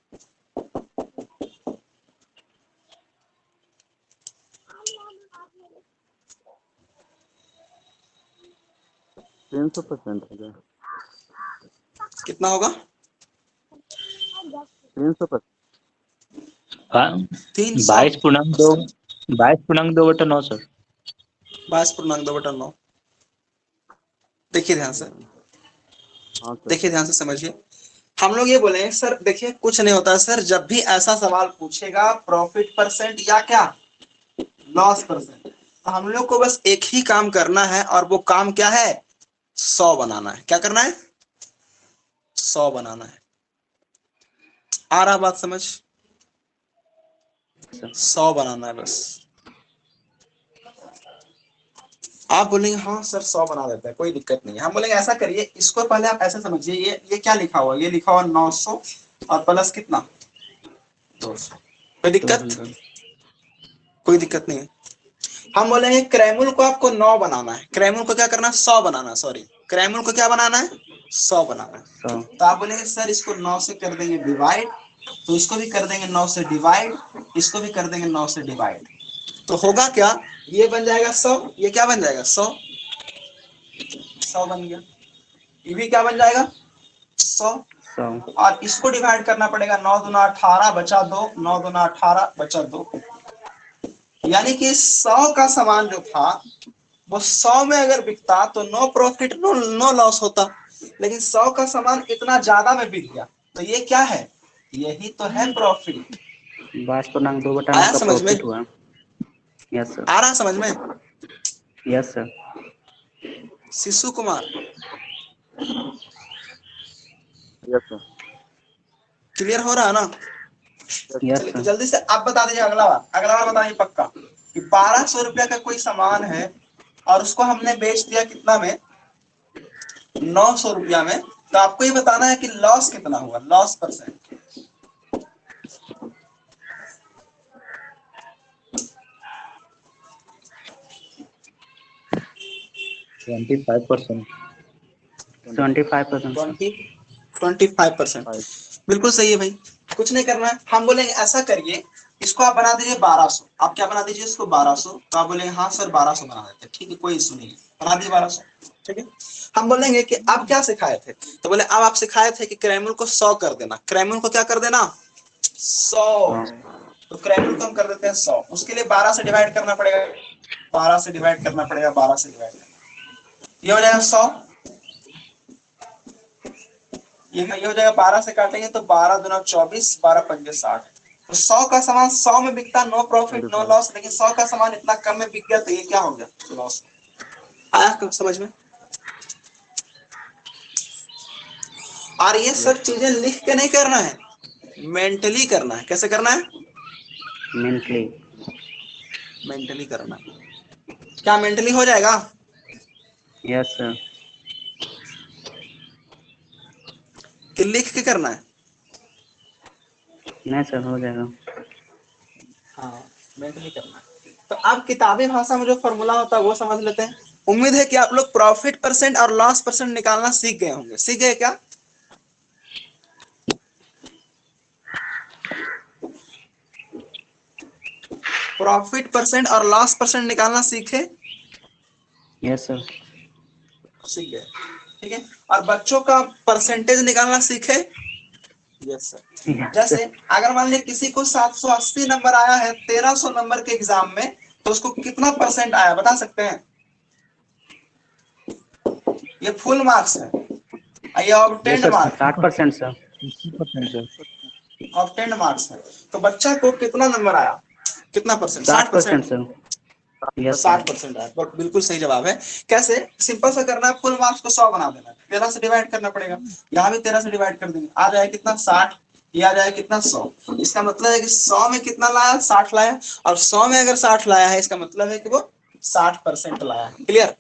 300% हो गया। कितना होगा? 300%। हाँ, 300। 22.2 22.2/9 सर। 22.2/9। देखिए ध्यान से, हाँ सर। देखिए ध्यान से समझिए। हम लोग ये बोले सर देखिए कुछ नहीं होता सर, जब भी ऐसा सवाल पूछेगा प्रॉफिट परसेंट या क्या लॉस परसेंट, तो हम लोग को बस एक ही काम करना है, और वो काम क्या है? 100 बनाना है। क्या करना है? 100 बनाना है। आ रहा बात समझ? 100 बनाना है बस। आप बोलेंगे हाँ सर 100 बना देते हैं, कोई दिक्कत नहीं है। हम बोलेंगे ऐसा करिए, इसको पहले आप ऐसे समझिए, ये क्या लिखा हुआ है? ये लिखा हुआ 900 और प्लस कितना 200। कोई दिक्कत? कोई दिक्कत नहीं है। हम बोलेंगे क्रैमुल को आपको 9 बनाना है, क्रैमुल को क्या करना है? 100 बनाना है, सॉरी क्रैमुल को क्या बनाना है? 100 बनाना है। तो आप बोलेंगे सर इसको 9 से कर देंगे डिवाइड, तो इसको भी कर देंगे 9 से डिवाइड, इसको भी कर देंगे 9 से डिवाइड, तो होगा क्या? ये बन जाएगा 100, ये क्या बन जाएगा? 100 बन गया। ये भी क्या बन जाएगा? 100। और इसको डिवाइड करना पड़ेगा, 9 दूना 18 बचा 2, 9 दूना 18 बचा 2, यानी कि 100 का सामान जो था वो 100 में अगर बिकता तो नो प्रॉफिट नो लॉस होता, लेकिन 100 का सामान इतना ज्यादा में बिक गया, तो ये क्या है? यही तो है प्रॉफिट। आया समझ में? Yes sir. आ रहा समझ में? Yes sir. शिशु कुमार यस सर। क्लियर हो रहा है ना? यस चलिए तो सर। जल्दी से आप बता दीजिए, अगला बार बताइए पक्का कि 1200 रुपया का कोई सामान है और उसको हमने बेच दिया कितना में? 900 रुपया में। तो आपको ये बताना है कि लॉस कितना हुआ, लॉस परसेंट। %25%। 25%। बिल्कुल सही है भाई, कुछ नहीं करना है। हम बोलेंगे ऐसा करिए, इसको आप बना दीजिए 1200। आप क्या बना दीजिए इसको? 1200। तो आप बोलेंगे हाँ सर 1200 बना देते हैं, ठीक है कोई इशू नहीं है, बना दीजिए 1200। ठीक है। हम बोलेंगे कि आप क्या सिखाए थे? तो बोले अब आप सिखाए थे कि क्रैमुल को 100 कर देना। क्रैमुल को क्या कर देना? 100। तो क्रैमुल को हम कर देते हैं 100। उसके लिए 12 से डिवाइड करना पड़ेगा, 12 से डिवाइड करना पड़ेगा, 12 से डिवाइड करना, ये हो जाएगा 100। ये हो जाएगा 12 से काटेंगे तो 12 दूना 24, 12 पंजे 60। तो 100 का सामान 100 में बिकता, नो प्रॉफिट नो लॉस, लेकिन 100 का सामान इतना कम में बिक गया, तो ये क्या हो गया? लॉस। आया समझ में? और ये सब चीजें लिख के नहीं करना है, मेंटली करना है। कैसे करना है? मेंटली करना है। क्या मेंटली हो जाएगा? Yes sir. कि लिख के करना है? नहीं सर, हो जाएगा। हाँ मेंटली करना है। तो आप किताबी भाषा में जो फॉर्मूला होता है वो समझ लेते हैं। उम्मीद है कि आप लोग प्रॉफिट परसेंट और लॉस परसेंट निकालना सीख गए होंगे। सीख गए क्या? प्रॉफिट परसेंट और लॉस परसेंट निकालना सीखे? Yes sir. सीख गए, ठीक है। और बच्चों का परसेंटेज निकालना सीखे? Yes sir. जैसे अगर मान लीजिए किसी को 780 नंबर आया है 1300 नंबर के एग्जाम में, तो उसको कितना परसेंट आया बता सकते हैं? ये फुल मार्क्स है, ये obtained marks 60% sir. 60% obtained marks है। तो बच्चा को कितना नंबर आया? कितना परसेंट? 60% सर। यस 60% आया। बिल्कुल सही जवाब है। कैसे? सिंपल सा करना है, फुल मार्क्स को 100 बना देना है, 13 से डिवाइड करना पड़ेगा। यहाँ भी 13 से डिवाइड कर देंगे, आ जाएगा कितना? 60। ये आ जाएगा कितना? 100। इसका मतलब है कि 100 में कितना लाया? 60 लाया। और 100 में अगर 60 लाया है, इसका मतलब है कि वो 60% लाया है। क्लियर?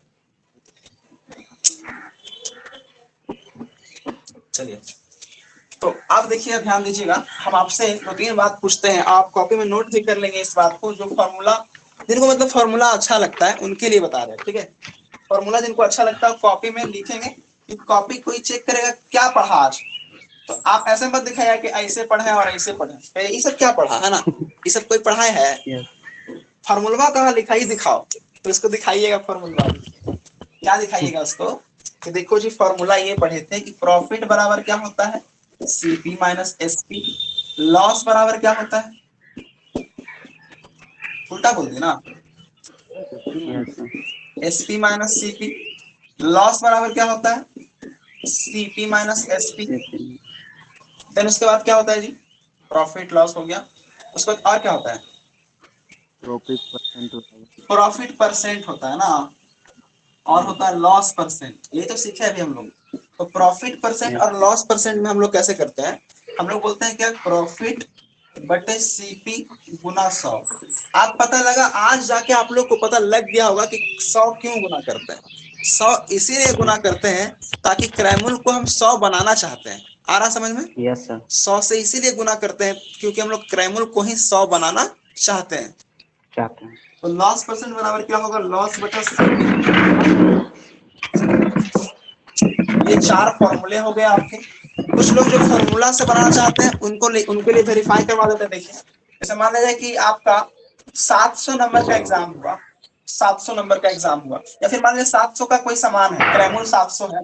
चलिए तो अब देखिए, ध्यान दीजिएगा, हम आपसे 2-3 बात पूछते हैं, आप कॉपी में नोट भी कर लेंगे इस बात को। जो फॉर्मूला, जिनको मतलब फॉर्मूला अच्छा लगता है उनके लिए बता रहे हैं, ठीक है। फॉर्मूला जिनको अच्छा लगता है कॉपी में लिखेंगे, कि कॉपी कोई चेक करेगा क्या पढ़ा आज, तो आप ऐसे मत दिखाइए कि ऐसे पढ़े और ऐसे पढ़े, ये सब क्या पढ़ा है ना, ये सब कोई पढ़ाए है? फॉर्मूला कहाँ लिखा ही दिखाओ, तो इसको दिखाइएगा फॉर्मूला। क्या दिखाइएगा उसको? कि देखो जी फॉर्मूला ये पढ़े थे कि प्रॉफिट बराबर क्या होता है? CP minus SP. लॉस बराबर क्या होता है? उल्टा बोल दिया ना, एसपी माइनस सीपी। लॉस बराबर क्या होता है? CP minus SP. देन उसके बाद क्या होता है जी? प्रॉफिट लॉस हो गया। उसके बाद और क्या होता है? प्रॉफिट परसेंट होता है ना, और होता है लॉस परसेंट। ये तो सीखे अभी हम लोग। तो प्रॉफिट परसेंट और लॉस परसेंट में हम लोग कैसे करते हैं हम लोग बोलते हैं क्या, प्रॉफिट बटे सीपी गुना 100। आप पता लगा, आज जाके आप लोग को पता लग गया होगा कि 100 क्यों गुना करते हैं। 100 इसीलिए गुना करते हैं ताकि क्रैमुल को हम 100 बनाना चाहते हैं। आ रहा समझ में? Yes sir. 100 से इसीलिए गुना करते हैं क्योंकि हम लोग क्रैमुल को ही 100 बनाना चाहते हैं। चाहते हैं। तो लॉस परसेंट बराबर क्या होगा, लॉस बटा ये 4 फॉर्मूले हो गए आपके। कुछ लोग जो फॉर्मूला से बनाना चाहते हैं उनके लिए वेरीफाई करवा देते हैं। देखिए जैसे मान लीजिए कि आपका 700 नंबर का एग्जाम हुआ, 700 नंबर का एग्जाम हुआ, या फिर मान लीजिए 700 का कोई सामान है, क्रैमुल 700 है,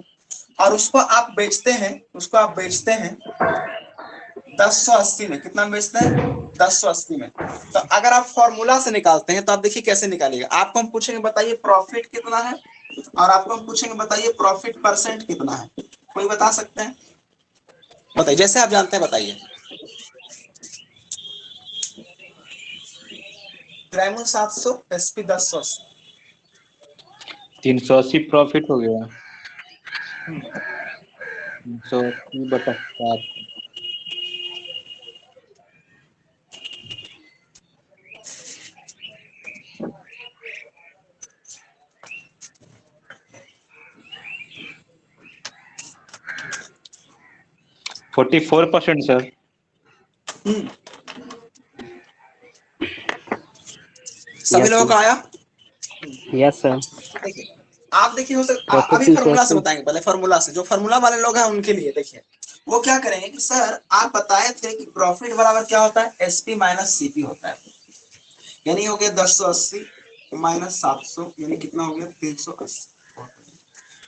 और उसको आप बेचते हैं 1080 में। कितना बेचते हैं, 1080 में। तो अगर आप फॉर्मूला से निकालते हैं तो आप देखिए कैसे निकालिएगा। आपको हम पूछेंगे बताइए प्रॉफिट कितना है, और आपको हम पूछेंगे बताइए प्रॉफिट परसेंट कितना है। कोई बता सकते हैं? बताइए, जैसे आप जानते हैं बताइए। क्रैमुल 700, एसपी 1080। 380 प्रॉफिट हो गया, 380 बटा 7। Forty 44% sir. सभी लोगों का आया? Yes sir. देखिए आप देखिए, हो सकता अभी फॉर्मूला से बताएंगे, पहले फॉर्मूला से। जो फॉर्मूला वाले लोग हैं उनके लिए देखिए वो क्या करेंगे कि सर आप बताए थे कि प्रॉफिट बराबर क्या होता है, एसपी माइनस सीपी होता है। यानी हो गया 1080 माइनस 700, यानी कितना हो गया 380।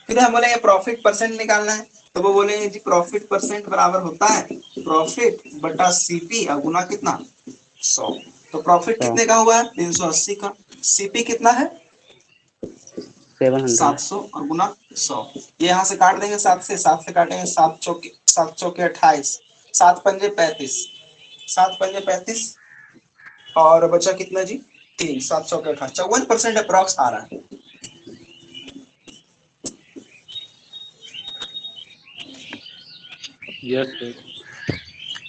फिर हम बोलेंगे प्रॉफिट परसेंट निकालना है, तो वो बोलेंगे जी प्रॉफिट परसेंट बराबर होता है प्रॉफिट बटा सीपी और गुना कितना 100। तो प्रॉफिट कितने का हुआ है, 380 का। सीपी कितना है, 700 और गुना 100। ये यहाँ से काट देंगे 7 से काटेंगे 7 चौके 28, 7 पंजे 35, 7 पंजे 35, और बचा कितना जी 3, 7 चौके 58, 54% अप्रॉक्स आ रहा है। Yes sir.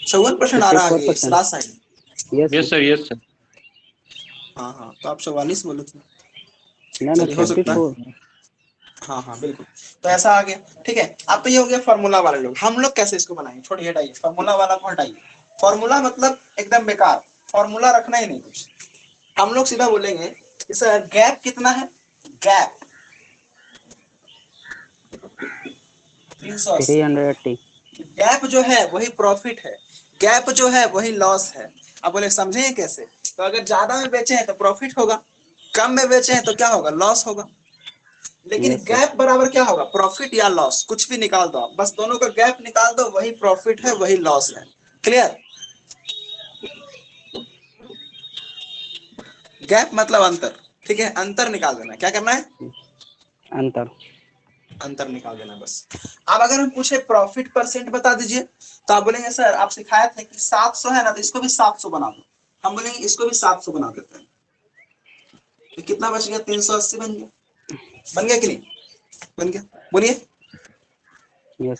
54% आ रहा है आगे last side. Yes sir, yes sir. हाँ तो आप 44 बोले थे। ना चलिए, हो सकता है। हाँ बिल्कुल। तो ऐसा आ गया, ठीक है। अब तो ये हो गया फॉर्मूला वाले लोग। हम लोग कैसे इसको बनाएंगे, छोड़िए हटाइए, फॉर्मूला वाला को हटाइए। फॉर्मूला मतलब एकदम बेकार, फॉर्मूला रखना ही नहीं कुछ। हम लोग सीधा बोलेंगे कि सर गैप कितना है, गैप 380। गैप जो है वही प्रॉफिट है, गैप जो है वही लॉस है। अब बोले समझे कैसे, तो अगर ज्यादा में बेचे हैं तो प्रॉफिट होगा, कम में बेचे हैं तो क्या होगा, लॉस होगा। लेकिन गैप बराबर क्या होगा, प्रॉफिट या लॉस, कुछ भी निकाल दो आप, बस दोनों का गैप निकाल दो, वही प्रॉफिट है वही लॉस है। क्लियर? गैप मतलब अंतर, ठीक है। अंतर निकाल देना, क्या करना है, अंतर निकाल देना बस। अब अगर हम पूछे प्रॉफिट परसेंट बता दीजिए, तो आप बोलेंगे सर आप सिखाए थे कि 700 है ना, तो इसको भी 700 बना दो। हम बोलेंगे इसको भी 700 बना देते हैं, तो कितना बच गया, 380 बन गया। बन गया कि नहीं, बन गया, बोलिए। यस।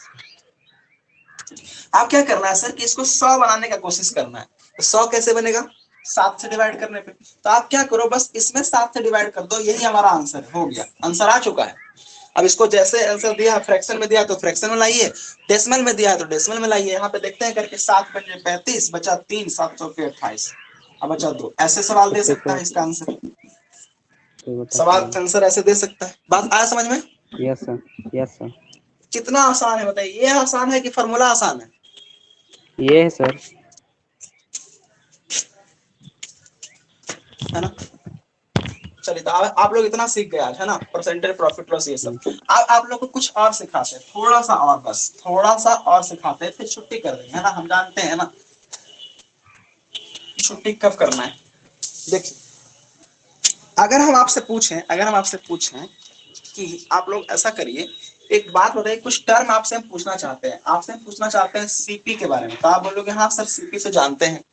आप क्या करना है सर कि इसको 100 बनाने का कोशिश करना है। तो 100 कैसे बनेगा, 7 से डिवाइड करने पे। तो आप क्या करो, बस इसमें 7 से डिवाइड कर दो, यही हमारा आंसर हो गया, आंसर आ चुका है। अब इसको जैसे आंसर दिया, फ्रैक्शन में दिया तो फ्रैक्शन में लाइए, डेसिमल में दिया तो डेसिमल में लाइए। यहाँ पे देखते हैं करके 7 पंजे 35, बचा 3, 7 चौके 28, अब बचा 2। ऐसे सवाल दे सकता है इसका आंसर, सवाल आंसर ऐसे दे सकता है। बात आया समझ में? Yes sir, yes sir. कितना आसान है बताइए, ये आसान है कि फॉर्मूला आसान है? ये है सर, है ना। चलिए, तो आप लोग इतना सीख गए आज, है ना, परसेंटेज, प्रॉफिट लॉस, ये सब। अब आप लोग को कुछ और सिखाते हैं, थोड़ा सा और, बस थोड़ा सा और सिखाते हैं, फिर छुट्टी कर देंगे, है ना। हम जानते हैं ना छुट्टी कब करना है। देखिए अगर हम आपसे पूछें कि आप लोग ऐसा करिए, एक बात बताइए, कुछ टर्म आपसे हम पूछना चाहते हैं, सीपी के बारे में, तो आप बोलोगे हाँ सर सीपी से जानते हैं,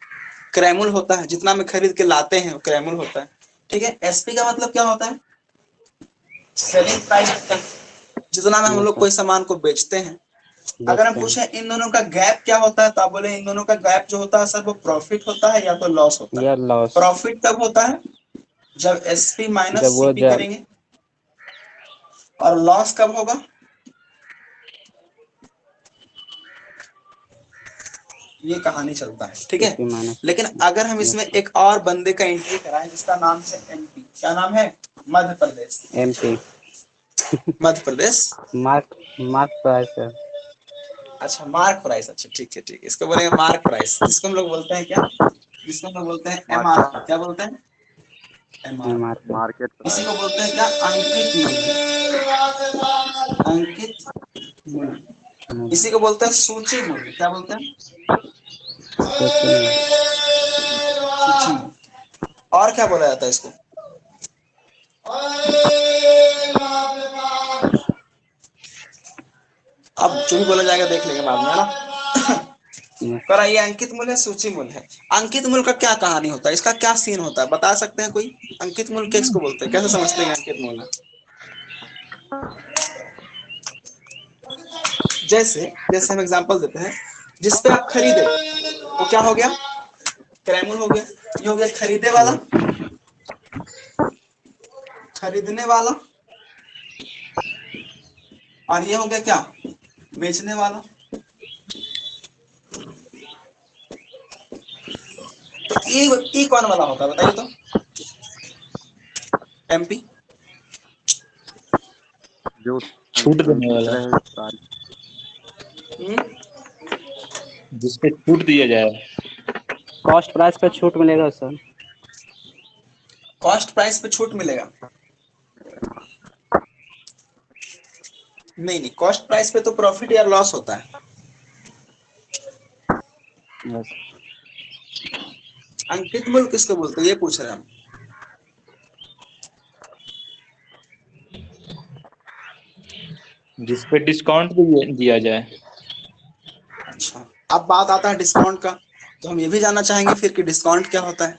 क्रैमुल होता है, जितना में खरीद के लाते हैं क्रैमुल होता है, ठीक है। एसपी का मतलब क्या होता है, सेलिंग प्राइस होता है, जितना में हम लोग कोई सामान को बेचते हैं। अगर हम देखते हैं। पूछे इन दोनों का गैप क्या होता है तो आप बोले इन दोनों का गैप जो होता है सर वो प्रॉफिट होता है या तो लॉस होता है। या लॉस, प्रॉफिट तब होता है जब एसपी माइनस जब वो सीपी करेंगे, और लॉस कब होगा, ये कहानी चलता है, ठीक है। CP minus. लेकिन अगर हम इसमें एक और बंदे का एंट्री कराएं जिसका नाम है एमपी, क्या नाम है, Madhya Pradesh, MP Madhya Pradesh. Mark price है। अच्छा मार्क प्राइस, अच्छा ठीक है ठीक है, इसको बोलेंगे मार्क प्राइस, जिसको हम लोग बोलते हैं क्या, जिसको हम लोग बोलते हैं एमआर, क्या बोलते हैं, एमआर। मार्क मार्केट इसी प्राइस। को बोलते हैं क्या, अंकित मूल्य, अंकित मूल्य। इसी को बोलते हैं सूची मूल्य, क्या बोलते हैं, सूची मूल्य। और क्या बोला जाता है इसको, अब जो भी बोला जाएगा देख लेंगे बाद में, है ना। पर ये अंकित मूल्य है, सूची मूल्य है। अंकित मूल्य का क्या कहानी होता है, इसका क्या सीन होता है, बता सकते हैं कोई, अंकित मूल्य किसको बोलते हैं, कैसे समझते हैं अंकित मूल्य। जैसे जैसे हम एग्जांपल देते हैं, जिस पे आप खरीदे वो क्या हो गया, क्रयमूल्य हो गया, ये हो गया खरीदे वाला, खरीदने वाला, और ये हो गया क्या, बेचने वाला। तो ई कौन वाला होता है बताइए तो, एमपी, जो छूट देने वाला, रहे तारीख। जिसपे छूट दिया जाए। कॉस्ट प्राइस पे छूट मिलेगा सर। कॉस्ट प्राइस पे छूट मिलेगा, नहीं नहीं, कॉस्ट प्राइस पे तो प्रॉफिट या लॉस होता है। यस। अंकित मूल्य किसको बोलते हैं ये पूछ रहे हैं हम। जिसपे डिस्काउंट दिया जाए। अच्छा, अब बात आता है डिस्काउंट का, तो हम ये भी जानना चाहेंगे फिर कि डिस्काउंट क्या होता है।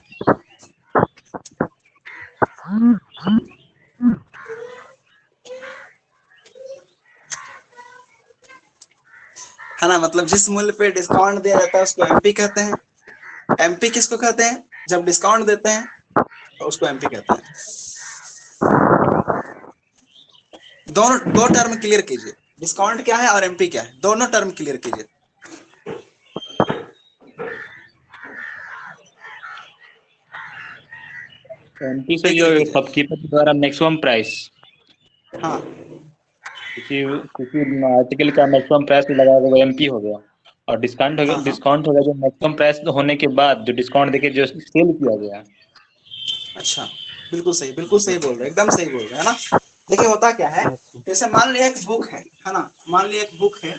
है ना, मतलब जिस मूल्य पे डिस्काउंट दिया जाता है उसको एमपी कहते हैं। एमपी किसको कहते हैं, जब डिस्काउंट देते हैं तो उसको एमपी कहते हैं। दोनों दो टर्म क्लियर कीजिए, डिस्काउंट क्या है और एमपी क्या है, दोनों टर्म क्लियर कीजिए। एमपी से जो शीघ्र कीजिए। शॉपकीपर द्वारा मैक्सिमम प्राइस, हाँ किसी किसी आर्टिकल का मैक्सिमम प्राइस लगाया वो एमपी हो गया, और डिस्काउंट हो गया, हाँ हाँ, डिस्काउंट हो गया जो मैक्सिमम प्राइस होने के बाद जो डिस्काउंट देके जो सेल किया गया। अच्छा बिल्कुल सही, बिल्कुल सही बोल रहे हैं, एकदम सही बोल रहे हैं, है ना। देखिए होता क्या है, यस। जैसे मान लिया एक बुक है ना, मान लिया एक बुक है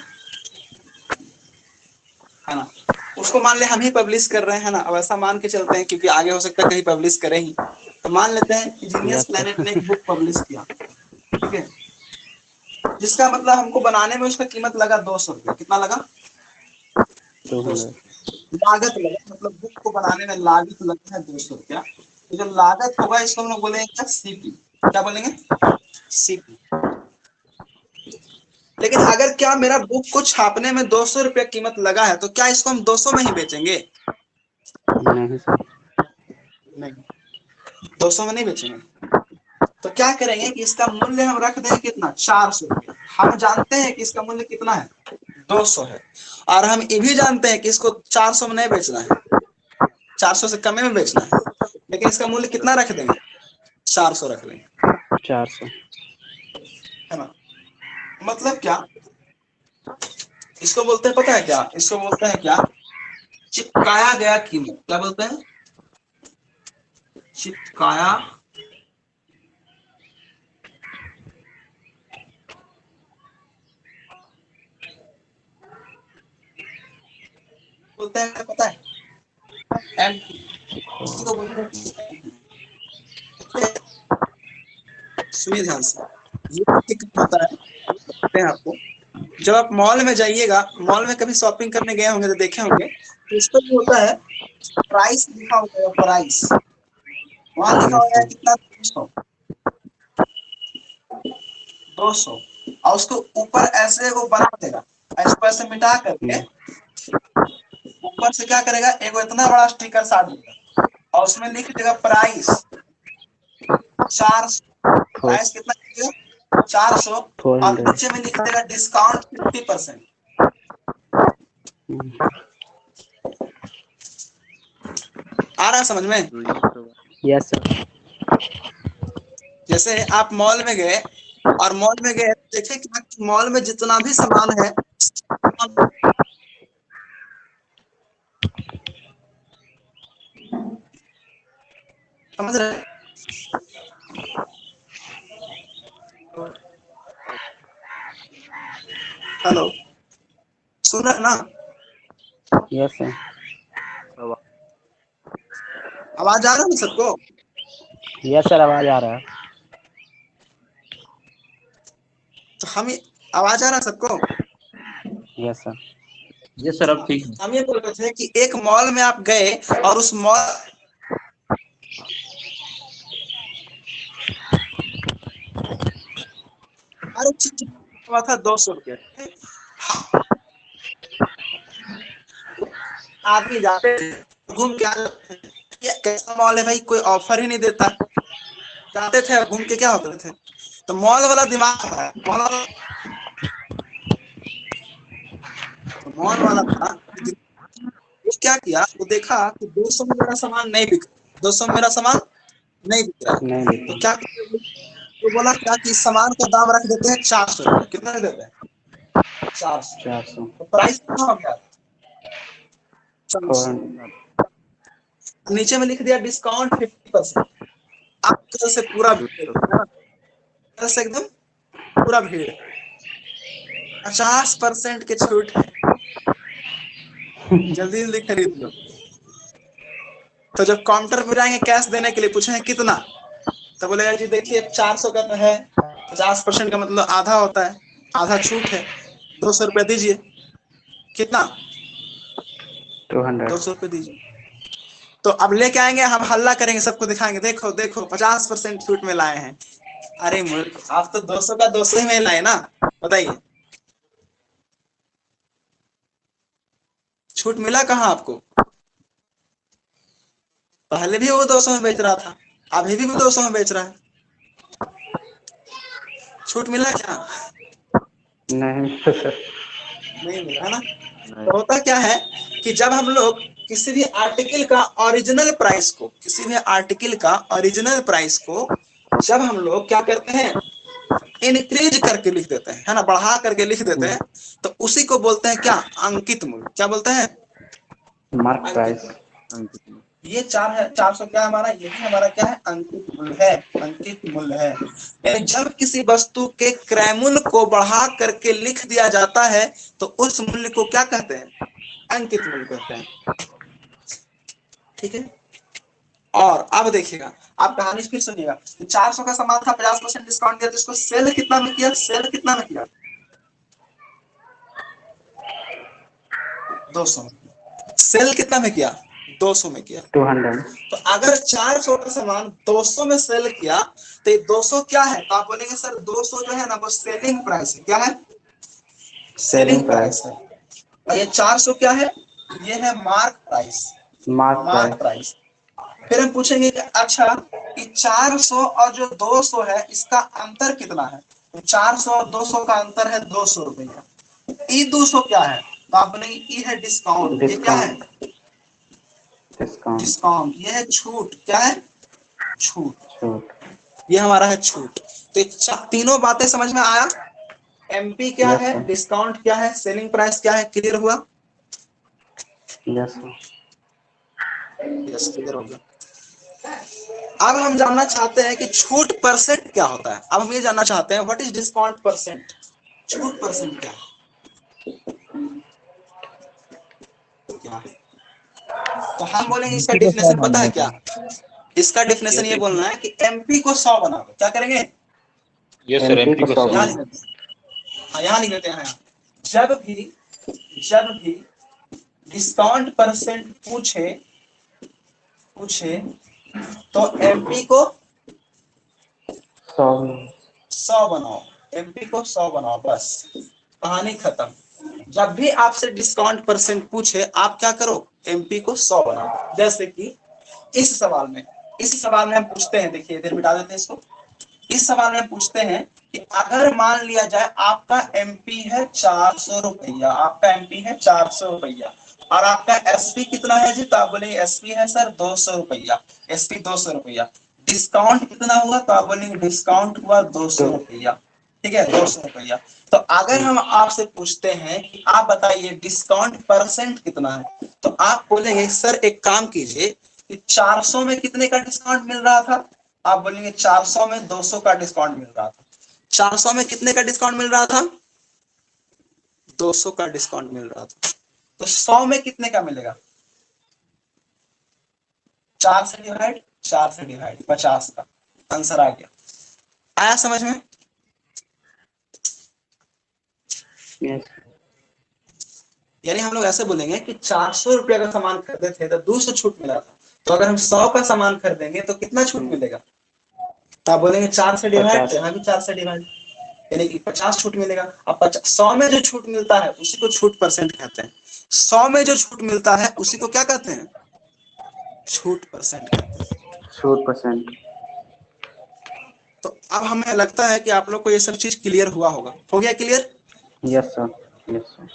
ना, उसको मान लिया हम ही पब्लिश कर रहे हैं ना, अब ऐसा मान के चलते हैं क्योंकि आगे हो सकता है कहीं पब्लिश करें ही, तो मान लेते हैं कि जीनियस यस प्लेनेट ने एक बुक पब्लिश किया, ठीक है, जिसका मतलब हमको बनाने में उसका कीमत लगा 200 रुपया, कितना लगा, 200। 200। लागत लगा, मतलब बुक को बनाने में लागत लगा है 200 रुपया, तो जो लागत होगा इसको हम लोग बोलेंगे क्या, सीपी, क्या बोलेंगे, सीपी। लेकिन अगर क्या मेरा बुक को छापने में 200 रुपया कीमत लगा है तो क्या इसको हम 200 में ही बेचेंगे, नहीं सर। नहीं, 200 में नहीं बेचेंगे। तो क्या करेंगे कि इसका मूल्य हम रख दें कितना, 400 रुपया। हम जानते हैं कि इसका मूल्य कितना है, 200 है, और हम ये भी जानते हैं कि इसको 400 में नहीं बेचना है, 400 से कम में बेचना है, लेकिन इसका मूल्य कितना रख देंगे, 400 रख लेंगे, 400। है ना। मतलब क्या, इसको बोलते हैं पता है क्या, इसको बोलते हैं क्या, चिपकाया गया कीमत, क्या बोलते हैं, चिपकाया बोलते हैं, पता है, एमपी, इसको बोलते हैं। सुनिए ध्यान से, ये दिक्कत होता है, बताते हैं आपको, जब आप मॉल में जाइएगा, मॉल में कभी शॉपिंग करने गए होंगे तो देखे होंगे, तो इस पर होता है प्राइस लिखा होता है, प्राइस वहां लिखा यस होता है सर। कितना, 200, और उसको ऊपर ऐसे वो बना देगा, इसको ऐसे मिटा करके ऊपर से क्या करेगा, एक इतना बड़ा स्टिकर साट देगा और उसमें लिख देगा प्राइस 400। प्राइस कितना लिखेगा 400 और 400। नीचे में लिख देगा डिस्काउंट 50%। आ रहा है समझ में? Yes sir. जैसे आप मॉल में गए और मॉल में गए देखे कि मॉल में जितना भी सामान है समझ रहे हैं? हेलो, सुन रहे हैं ना? Yes sir. आवाज आ रहा है सबको? यस सर, आवाज आ रहा है। तो हम आवाज आ रहा है सबको? Yes sir. ये सर अब ठीक है। हम ये बोल रहे थे कि एक मॉल में आप गए और उस मॉल हर चीज हुआ था 200 रुपये। आदमी जाते घूम के आ जाते थे, ये कैसा मॉल है भाई, कोई ऑफर ही नहीं देता। जाते थे घूम के क्या होते थे, तो मॉल वाला दिमाग है, मॉल वाला था। वो क्या किया, वो देखा कि 200 में मेरा सामान नहीं बिक, 200 में मेरा सामान नहीं बिक रहा है, नहीं तो क्या तो बोला क्या कि इस सामान का दाम रख देते हैं 400 रुपये। कितना देते हैं? 400। 400। तो प्राइस कितना हो गया? 400। नीचे में लिख दिया डिस्काउंट 50%। आपके से पूरा भीड़ से एकदम पूरा भीड़ 50% के छूट है, जल्दी जल्दी खरीद लो। तो जब काउंटर पर जाएंगे कैश देने के लिए पूछेंगे कितना, तो बोलेगा जी देखिए 400 का तो है, 50% का मतलब आधा होता है, आधा छूट है, 200 रुपये दीजिए। कितना? 200। 200 रुपये दीजिए। तो अब लेके आएंगे, हम हल्ला करेंगे, सबको दिखाएंगे, देखो देखो 50% छूट में लाए हैं। अरे मूर्ख, आप तो 200 का 200 ही में लाए ना, बताइए छूट मिला कहाँ आपको? पहले भी वो 200 में बेच रहा था, अभी भी वो 200 में बेच रहा है, छूट मिला क्या? नहीं नहीं मिला है ना। तो होता क्या है कि जब हम लोग किसी भी आर्टिकल का ओरिजिनल प्राइस को, किसी भी आर्टिकल का ओरिजिनल प्राइस को जब हम लोग क्या करते हैं, इंक्रीज करके लिख देते हैं, है ना, बढ़ा करके लिख देते हैं, तो उसी को बोलते हैं क्या? अंकित मूल्य। क्या बोलते हैं? Mark price. ये 400 क्या हमारा, यही हमारा क्या है? अंकित मूल्य है, अंकित मूल्य है। यानी जब किसी वस्तु के क्रय मूल्य को बढ़ा करके लिख दिया जाता है तो उस मूल्य को क्या कहते हैं? अंकित मूल्य कहते हैं। ठीक है। और अब देखिएगा, आप कहानी फिर सुनिएगा। 400 का सामान था, 50% डिस्काउंट दिया, तो इसको सेल कितना में किया? सेल कितना में किया? 200 में। सेल कितना में किया? 200 में किया। 200। तो अगर 400 का सामान 200 में सेल किया तो ये 200 क्या है? तो आप बोलेंगे सर 200 जो है ना वो सेलिंग प्राइस है। क्या है? सेलिंग प्राइस है। और ये 400 क्या है? ये है मार्क प्राइस। Mark price. फिर हम पूछेंगे कि अच्छा कि 400 और जो 200 है इसका अंतर कितना है? तो 400 और 200 का अंतर है 200 रुपया। ई 200 क्या है? तो आप बोलेंगे ई है डिस्काउंट। ये क्या है? डिस्काउंट। ये है छूट। क्या है? छूट। ये हमारा है छूट। तो तीनों बातें समझ में आया? एमपी क्या है, डिस्काउंट क्या है, सेलिंग प्राइस क्या है, क्लियर हुआ? यस क्लियर हो गया। अब हम जानना चाहते हैं कि छूट परसेंट क्या होता है। अब हम ये जानना चाहते हैं व्हाट इज डिस्काउंट परसेंट। छूट परसेंट क्या है? तो हम बोलेंगे इसका डेफिनेशन पता है क्या? इसका डेफिनेशन ये बोलना है कि एमपी को 100 बना दो। क्या करेंगे? ये सर एमपी को 100 यहाँ लिख देते हैं। जब भी डिस्काउंट परसेंट पूछे तो एमपी को 100 बनाओ। एमपी को 100 बनाओ, बस कहानी खत्म। जब भी आपसे डिस्काउंट परसेंट पूछे आप क्या करो, एमपी को 100 बनाओ। जैसे कि इस सवाल में हम पूछते हैं, देखिए इधर मिटा देते हैं इसको। इस सवाल में पूछते हैं कि अगर मान लिया जाए आपका एमपी है 400 रुपया, आपका एमपी है 400 रुपया और आपका एसपी कितना है जी, तो आप बोलेंगे एसपी है सर 200 रुपया, एसपी 200 रुपया। डिस्काउंट कितना हुआ, तो आप बोलेंगे डिस्काउंट हुआ 200 रुपया, ठीक है 200 रुपया। तो अगर हम आपसे पूछते हैं कि आप बताइए डिस्काउंट परसेंट कितना है, तो आप बोलेंगे सर एक काम कीजिए कि 400 में कितने का डिस्काउंट मिल रहा था, आप बोलेंगे 400 में 200 का डिस्काउंट मिल रहा था। 400 में कितने का डिस्काउंट मिल रहा था, 200 का डिस्काउंट मिल रहा था। तो 100 में कितने का मिलेगा, 4 से डिवाइड 50 का। आंसर आ गया, आया समझ में? यस यानी हम लोग ऐसे बोलेंगे कि 400 रुपया का सामान खरीदे थे तो 200 छूट मिला था, तो अगर हम 100 का सामान खरीदेंगे तो कितना छूट मिलेगा, तो आप बोलेंगे 4 से डिवाइड, 50। यहाँ भी 4 से डिवाइड, यानी कि 50 छूट मिलेगा। अब 100 में जो छूट मिलता है उसी को छूट परसेंट कहते हैं। 100 में जो छूट मिलता है उसी को क्या कहते हैं, छूट परसेंट कहते हैं। छूट परसेंट। तो अब हमें लगता है कि आप लोग को ये सब चीज क्लियर हुआ होगा, हो गया clear? Yes sir, yes sir.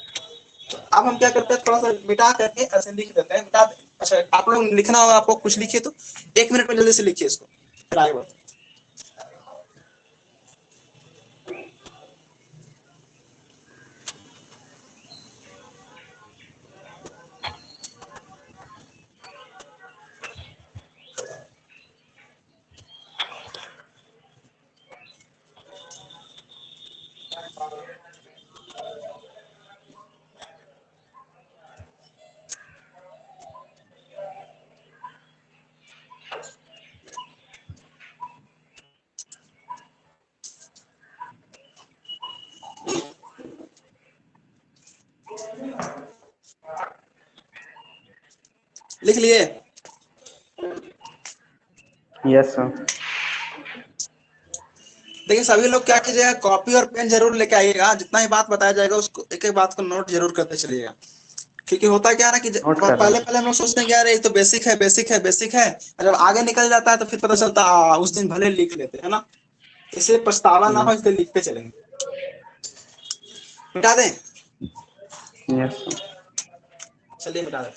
तो अब हम क्या करते हैं, थोड़ा सा मिटा करके ऐसे लिख देते हैं, मिटा। अच्छा आप लोग लिखना होगा, आपको कुछ लिखिए तो 1 मिनट में जल्दी से लिखिए इसको, फिर आगे बढ़ते हैं। लिख लिए? Yes sir. देखिए सभी लोग क्या कीजिएगा, कॉपी और पेन जरूर लेके आइएगा, जितना ही बात बताया जाएगा उसको एक एक बात को नोट जरूर करते चलिएगा। क्योंकि होता क्या है ना कि पहले हम लोग सोचते हैं कि यार ये तो बेसिक है, और जब आगे निकल जाता है तो फिर पता चलता उस दिन भले लिख लेते है ना, इसे पछतावा ना हो इसलिए लिखते चलेंगे। मिटा दें? Yes sir. चलिए मिटा दें।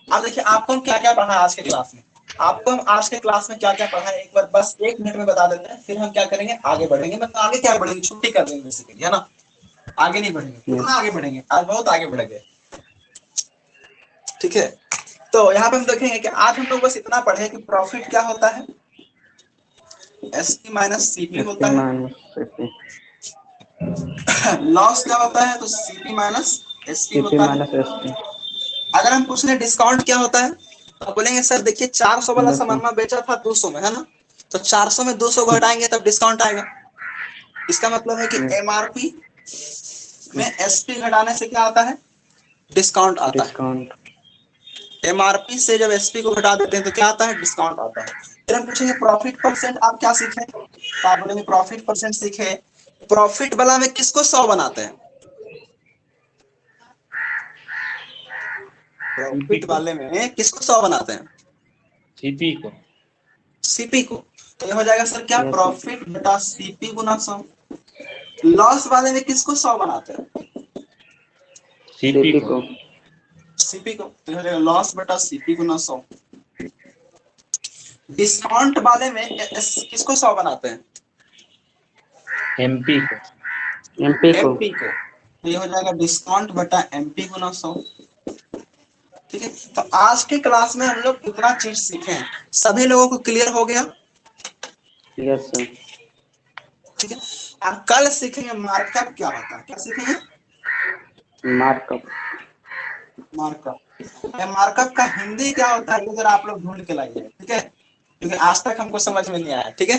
अब देखिए आपको हम क्या क्या पढ़ा है आज के क्लास में, आपको हम आज के क्लास में क्या क्या पढ़ा है एक बार बस 1 मिनट में बता देते हैं, फिर हम क्या करेंगे आगे बढ़ेंगे। मतलब आगे क्या बढ़ेंगे, छुट्टी कर देंगे बेसिकली, है ना, आगे नहीं बढ़ेंगे। कितना आगे बढ़ेंगे, आज बहुत आगे बढ़ गए, ठीक है। तो यहाँ पे हम देखेंगे कि आज हम लोग बस इतना पढ़े कि प्रॉफिट क्या होता है, एसपी माइनस सीपी होता है, लॉस क्या होता है, तो सीपी माइनस एसपी होता है। अगर हम पूछ लें डिस्काउंट क्या होता है, तो बोलेंगे सर देखिए 400 वाला सामान में बेचा था 200 में, है ना, तो 400 में 200 को हटाएंगे तब डिस्काउंट आएगा। इसका मतलब है कि एमआरपी में एसपी घटाने से क्या आता है, डिस्काउंट आता है। एमआरपी से जब एसपी को घटा देते हैं तो क्या आता है, डिस्काउंट आता है। फिर हम पूछेंगे प्रॉफिट परसेंट आप क्या सीखे, तो आप बोलेंगे प्रॉफिट परसेंट सीखे। प्रॉफिट वाला में किसको 100 बनाते हैं, प्रॉफिट वाले में किसको 100 बनाते हैं, सीपी को। सीपी को। तो ये हो जाएगा सर क्या, प्रॉफिट बटा सीपी गुना 100। लॉस वाले में किसको 100 बनाते हैं, सीपी को। सीपी को। तो ये हो जाएगा लॉस बटा सीपी गुना 100। डिस्काउंट वाले में किसको 100 बनाते हैं, एमपी को। एमपी को। तो ये हो जाएगा डिस्काउंट बटा एमपी गुना 100। ठीक है, तो आज के क्लास में हम लोग इतना चीज सीखे हैं, सभी लोगों को क्लियर हो गया? Yes sir. ठीक है, अब कल सीखेंगे मार्कअप क्या होता है, क्या सीखेंगे, मार्कअप। मार्कअप का हिंदी क्या होता है अगर आप लोग ढूंढ के लाइए, ठीक है, क्योंकि आज तक हमको समझ में नहीं आया। ठीक है,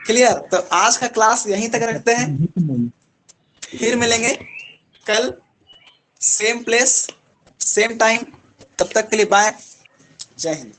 क्लियर? तो आज का क्लास यहीं तक रखते हैं, फिर मिलेंगे कल सेम प्लेस सेम टाइम, तब तक के लिए बाय, जय हिंद।